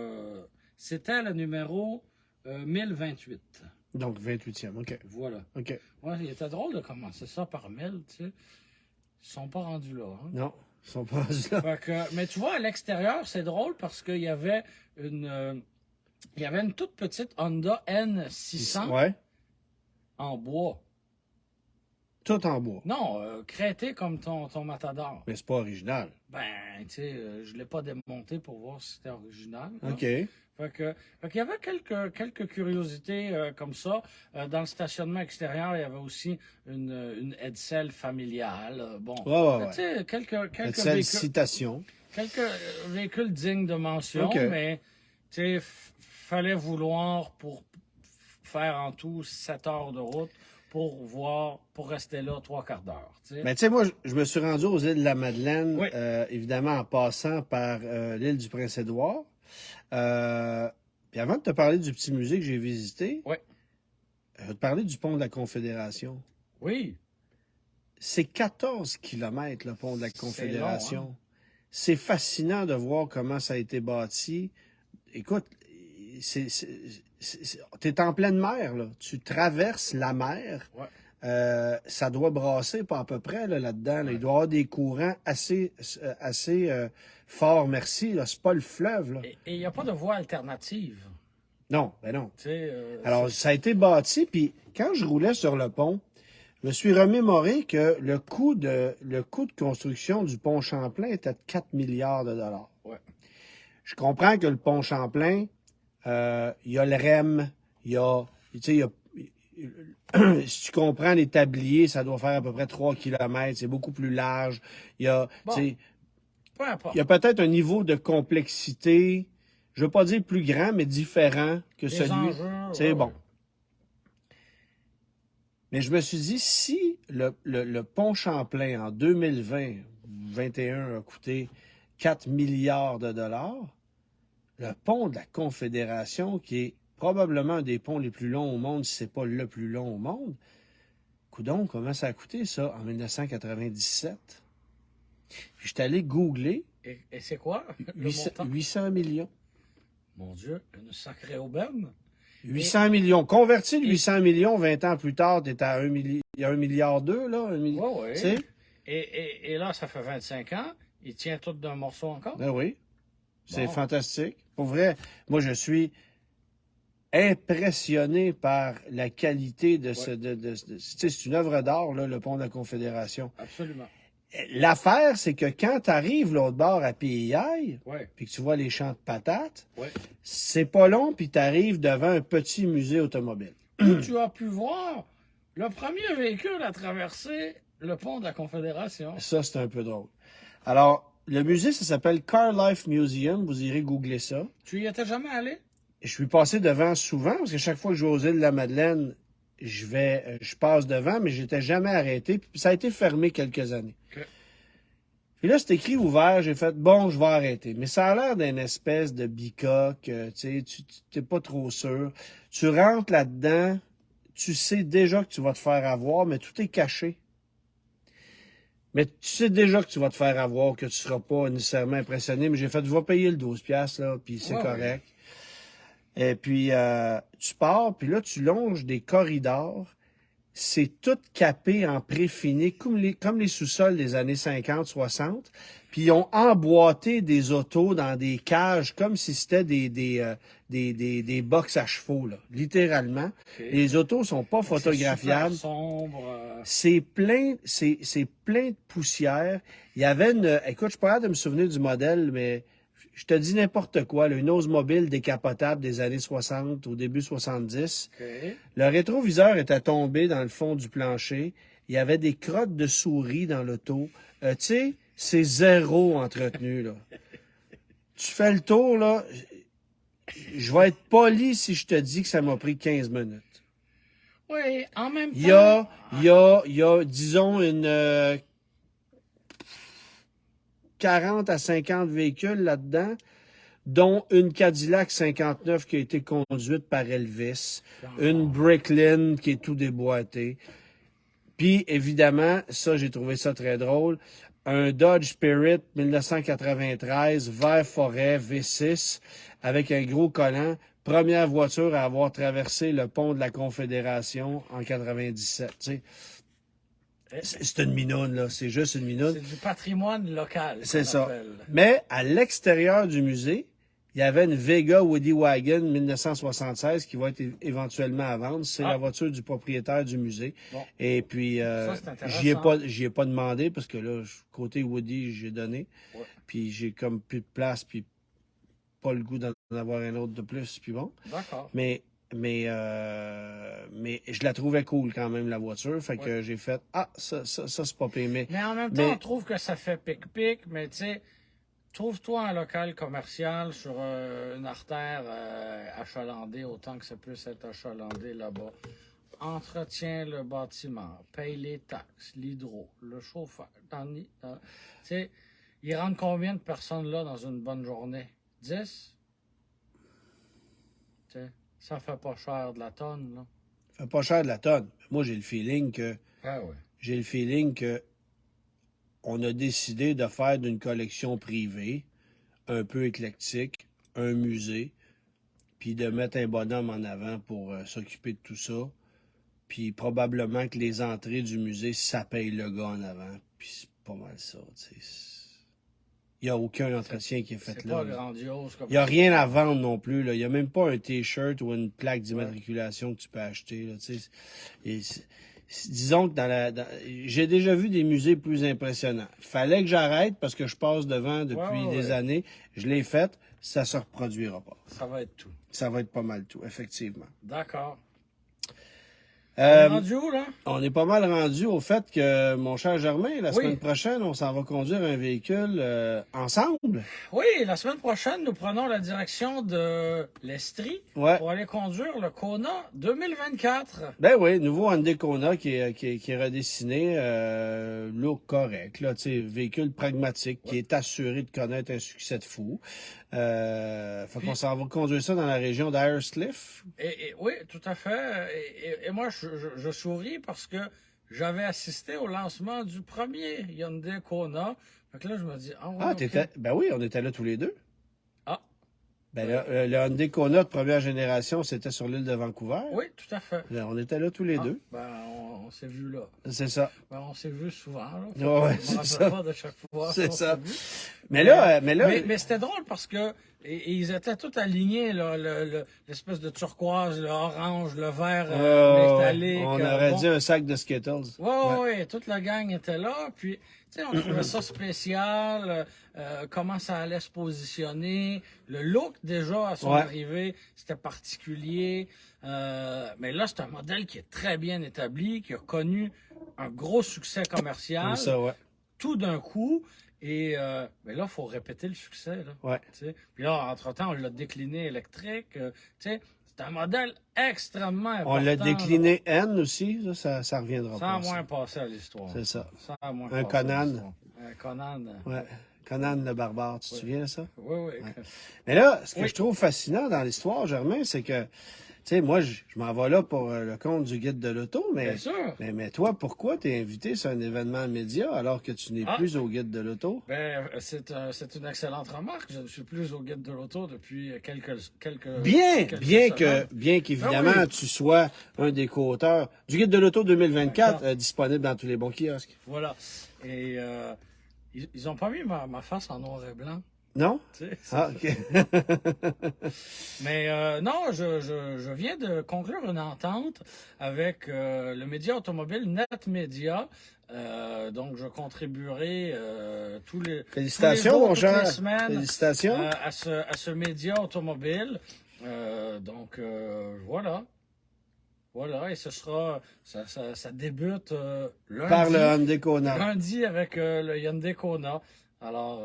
C'était le numéro 1028. Donc, 28e. OK. Voilà. OK. Ouais, il était drôle de commencer ça par 1000, tu sais. Ils sont pas rendus là. Hein? Non, ils sont pas rendus là. Fait que, mais tu vois, à l'extérieur, c'est drôle parce qu'il y avait une toute petite Honda N600 Ouais. en bois. Tout en bois. Non, crêté comme ton Matador. Mais c'est pas original. Ben, tu sais, je l'ai pas démonté pour voir si c'était original. là. OK. Fait qu'il y avait quelques curiosités comme ça. Dans le stationnement extérieur, il y avait aussi une Edsel familiale. Bon, Ouais. tu sais, quelques Cette véhicules, citation. quelques véhicules dignes de mention, OK. mais tu sais, fallait vouloir pour faire en tout 7 heures de route pour rester là 3/4 d'heure. Tu sais. Mais tu sais, moi, je me suis rendu aux îles de la Madeleine, Oui. évidemment en passant par l'île du Prince-Édouard. Puis avant de te parler du petit musée que j'ai visité, Oui. je vais te parler du pont de la Confédération. Oui. C'est 14 kilomètres, le pont de la C'est long, Confédération. hein? C'est fascinant de voir comment ça a été bâti. Écoute, t'es en pleine mer, là. Tu traverses la mer. Ouais. Ça doit brasser pas à peu près là-dedans. Là. Ouais. Il doit y avoir des courants assez forts, merci. Là. C'est pas le fleuve. Là. Et il n'y a pas de voie alternative. Non, ben non. Tu sais, Alors, ça a été bâti, puis quand je roulais sur le pont, je me suis remémoré que le coût de construction du pont Champlain était de 4 milliards de dollars. Ouais. Je comprends que le pont Champlain, il y a le REM, il y a, tu sais, il y a si tu comprends les tabliers, ça doit faire à peu près 3 km, c'est beaucoup plus large. Il y a, Bon, tu sais, peu importe. il y a peut-être un niveau de complexité, je veux pas dire plus grand, mais différent que Les celui. enjeux, C'est ouais, bon. ouais. Mais je me suis dit, si le pont Champlain en 2020-21 a coûté 4 milliards de dollars, le pont de la Confédération, qui est probablement un des ponts les plus longs au monde, si c'est pas le plus long au monde, coudonc, comment ça a coûté ça en 1997? Puis je suis allé googler Et c'est quoi le 800, montant? 800 millions. Mon Dieu, une sacrée aubaine. 800 millions. Converti de 800 millions, 20 ans plus tard, t'es à 1 milliard 2, là. Oui, oui. Tu sais? Et là, ça fait 25 ans. Il tient tout d'un morceau encore. Ben oui. C'est Bon. fantastique. Pour vrai, moi, je suis impressionné par la qualité de ce... Tu sais, c'est une œuvre d'art, là, le pont de la Confédération. Absolument. L'affaire, c'est que quand tu arrives l'autre bord à PEI, Oui, puis que tu vois les champs de patates, oui. c'est pas long, puis tu arrives devant un petit musée automobile. Tu as pu voir le premier véhicule à traverser le pont de la Confédération. Ça, c'est un peu drôle. Alors, le musée, ça s'appelle Car Life Museum. Vous irez googler ça. Tu y étais jamais allé? Je suis passé devant souvent, parce que chaque fois que je vais aux îles de la Madeleine, je passe devant, mais j'étais jamais arrêté. Puis ça a été fermé quelques années. OK. Puis là, c'est écrit ouvert. J'ai fait, bon, je vais arrêter. Mais ça a l'air d'une espèce de bicoque. Tu sais, tu t'es pas trop sûr. Tu rentres là-dedans, tu sais déjà que tu vas te faire avoir, mais tout est caché. Mais tu sais déjà que tu vas te faire avoir, que tu seras pas nécessairement impressionné. Mais j'ai fait, je vais payer le 12$, là, puis c'est Ouais, correct. Et puis, tu pars, puis là, tu longes des corridors. C'est tout capé en préfini, comme les sous-sols des années 50-60. Puis ils ont emboîté des autos dans des cages comme si c'était des box à chevaux, là, littéralement. OK. Les autos sont pas C'est photographiables. super sombre. C'est plein de poussière. Il y avait écoute, je suis pas capable de me souvenir du modèle, mais je te dis n'importe quoi, là, une Oldsmobile décapotable des années 60 au début 70. OK. Le rétroviseur était tombé dans le fond du plancher. Il y avait des crottes de souris dans l'auto. Tu sais, c'est zéro entretenu, là. Tu fais le tour, là. Je vais être poli si je te dis que ça m'a pris 15 minutes. Oui, en même temps. Il y a, disons, une 40 à 50 véhicules là-dedans, dont une Cadillac 59 qui a été conduite par Elvis, une Bricklin qui est tout déboîtée. Puis, évidemment, ça, j'ai trouvé ça très drôle, un Dodge Spirit 1993, vert forêt V6, avec un gros collant. Première voiture à avoir traversé le pont de la Confédération en 97. Tu sais. C'est une minoune, là. C'est juste une minoune. C'est du patrimoine local. C'est ça. Appelle. Mais à l'extérieur du musée, il y avait une Vega Woody Wagon 1976 qui va être éventuellement à vendre. C'est la voiture du propriétaire du musée. Bon. Et puis, Ça, c'est intéressant. j'y ai pas demandé parce que là, côté Woody, j'ai donné. Ouais. Puis j'ai comme plus de place. Puis pas le goût d'en avoir un autre de plus, puis bon. D'accord. Mais je la trouvais cool quand même, la voiture. Fait que j'ai fait, ça c'est pas pire. Mais en même temps, on trouve que ça fait pic-pic, mais tu sais, trouve-toi un local commercial sur une artère achalandée, autant que ça puisse être achalandé là-bas. Entretiens le bâtiment, paye les taxes, l'hydro, le chauffeur. Tu sais, il rentre combien de personnes là dans une bonne journée? 10? Tu sais, ça fait pas cher de la tonne, là. Ça fait pas cher de la tonne. Moi, j'ai le feeling que... Ah ouais. J'ai le feeling que on a décidé de faire d'une collection privée, un peu éclectique, un musée, puis de mettre un bonhomme en avant pour s'occuper de tout ça. Puis probablement que les entrées du musée, ça paye le gars en avant. Puis c'est pas mal ça, tu sais. Il n'y a aucun entretien qui est fait C'est là. pas grandiose comme Il n'y a ça. rien à vendre non plus, là. Il n'y a même pas un T-shirt ou une plaque d'immatriculation que tu peux acheter, là, tu sais. Et disons que j'ai déjà vu des musées plus impressionnants. Il fallait que j'arrête parce que je passe devant depuis des années. Je l'ai fait, ça se reproduira pas. Ça va être tout. Ça va être pas mal tout, effectivement. D'accord. On est Euh, rendu où, là? on est pas mal rendu au fait que, mon cher Germain, la Oui. semaine prochaine, on s'en va conduire un véhicule ensemble. Oui, la semaine prochaine, nous prenons la direction de l'Estrie Ouais. pour aller conduire le Kona 2024. Ben oui, nouveau Hyundai Kona qui est redessiné, look correct, là, tu sais, véhicule pragmatique qui est assuré de connaître un succès de fou. Fait qu'on s'en va conduire ça dans la région d'Ayerscliff. Oui, tout à fait. Et moi, je souris parce que j'avais assisté au lancement du premier Hyundai Kona. Fait que là, je me dis, ok. Ben oui, on était là tous les deux. Ah, Ben le Hyundai Kona de première génération, c'était sur l'île de Vancouver. oui, tout à fait. On était là tous les deux. Ben, on s'est vu là. C'est ça. Ben, on s'est vu souvent. Là. Ouais, ouais, Je me c'est rappelle ça. pas de chaque fois. C'est qu'on ça. s'est vu. Mais c'était drôle parce que ils étaient tous alignés, là, l'espèce de turquoise, le orange, le vert métallique. on aurait dit un sac de Skittles. Oui, toute la gang était là. Puis, tu sais, on trouvait ça spécial, comment ça allait se positionner. Le look, déjà, à son arrivée, c'était particulier. Mais là, c'est un modèle qui est très bien établi, qui a connu un gros succès commercial. Comme ça, ouais. Tout d'un coup. Et mais là, il faut répéter le succès. Là, Ouais. puis là, entre-temps, on l'a décliné électrique. C'est un modèle extrêmement important. On l'a décliné N aussi, ça reviendra ça pas. a moins passé à l'histoire. C'est ça. Ça a moins Un passé à Conan. l'histoire. Un Conan. Ouais. Conan le barbare, tu te souviens de ça? Oui. Ouais. Mais là, ce que je trouve fascinant dans l'histoire, Germain, c'est que, tu sais, moi, je m'en vais là pour le compte du guide de l'auto, mais, Bien sûr. mais toi, pourquoi t'es invité sur un événement média alors que tu n'es plus au guide de l'auto? Ben, c'est une excellente remarque. Je ne suis plus au guide de l'auto depuis quelques Bien semaines. qu'évidemment, Ah oui. tu sois un des co-auteurs du guide de l'auto 2024, disponible dans tous les bons kiosques. Voilà. Et ils ont pas mis ma face en noir et blanc. Non? Tu sais, Ah, OK. Mais non, je viens de conclure une entente avec le média automobile NetMedia. Donc, je contribuerai Félicitations, tous les jours, mon toutes les cher. semaines Félicitations. à ce média automobile. Donc, voilà. Voilà, et ce sera, ça débute lundi. Par le Hyundai Kona. Lundi avec le Hyundai Kona. Alors,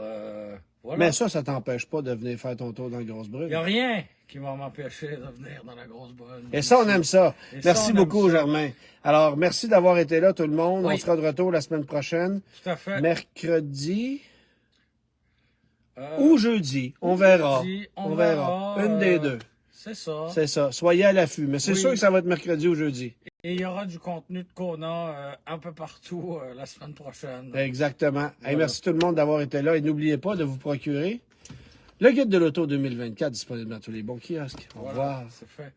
voilà. Mais ça t'empêche pas de venir faire ton tour dans la grosse Il brune. n'y a rien qui va m'empêcher de venir dans la grosse brune. Et ça, on aime ça. Et Merci ça, on aime beaucoup, ça. Germain. Alors, merci d'avoir été là, tout le monde. Oui. On sera de retour la semaine prochaine. Tout à fait. Mercredi ou jeudi. On verra. jeudi, On verra. Une des deux. C'est ça. C'est ça. Soyez à l'affût. Mais c'est Oui. sûr que ça va être mercredi ou jeudi. Et il y aura du contenu de Kona un peu partout la semaine prochaine. Exactement. Hey, Voilà. merci tout le monde d'avoir été là. Et n'oubliez pas de vous procurer le guide de l'auto 2024 disponible dans tous les bons kiosques. Au Voilà, revoir. c'est fait.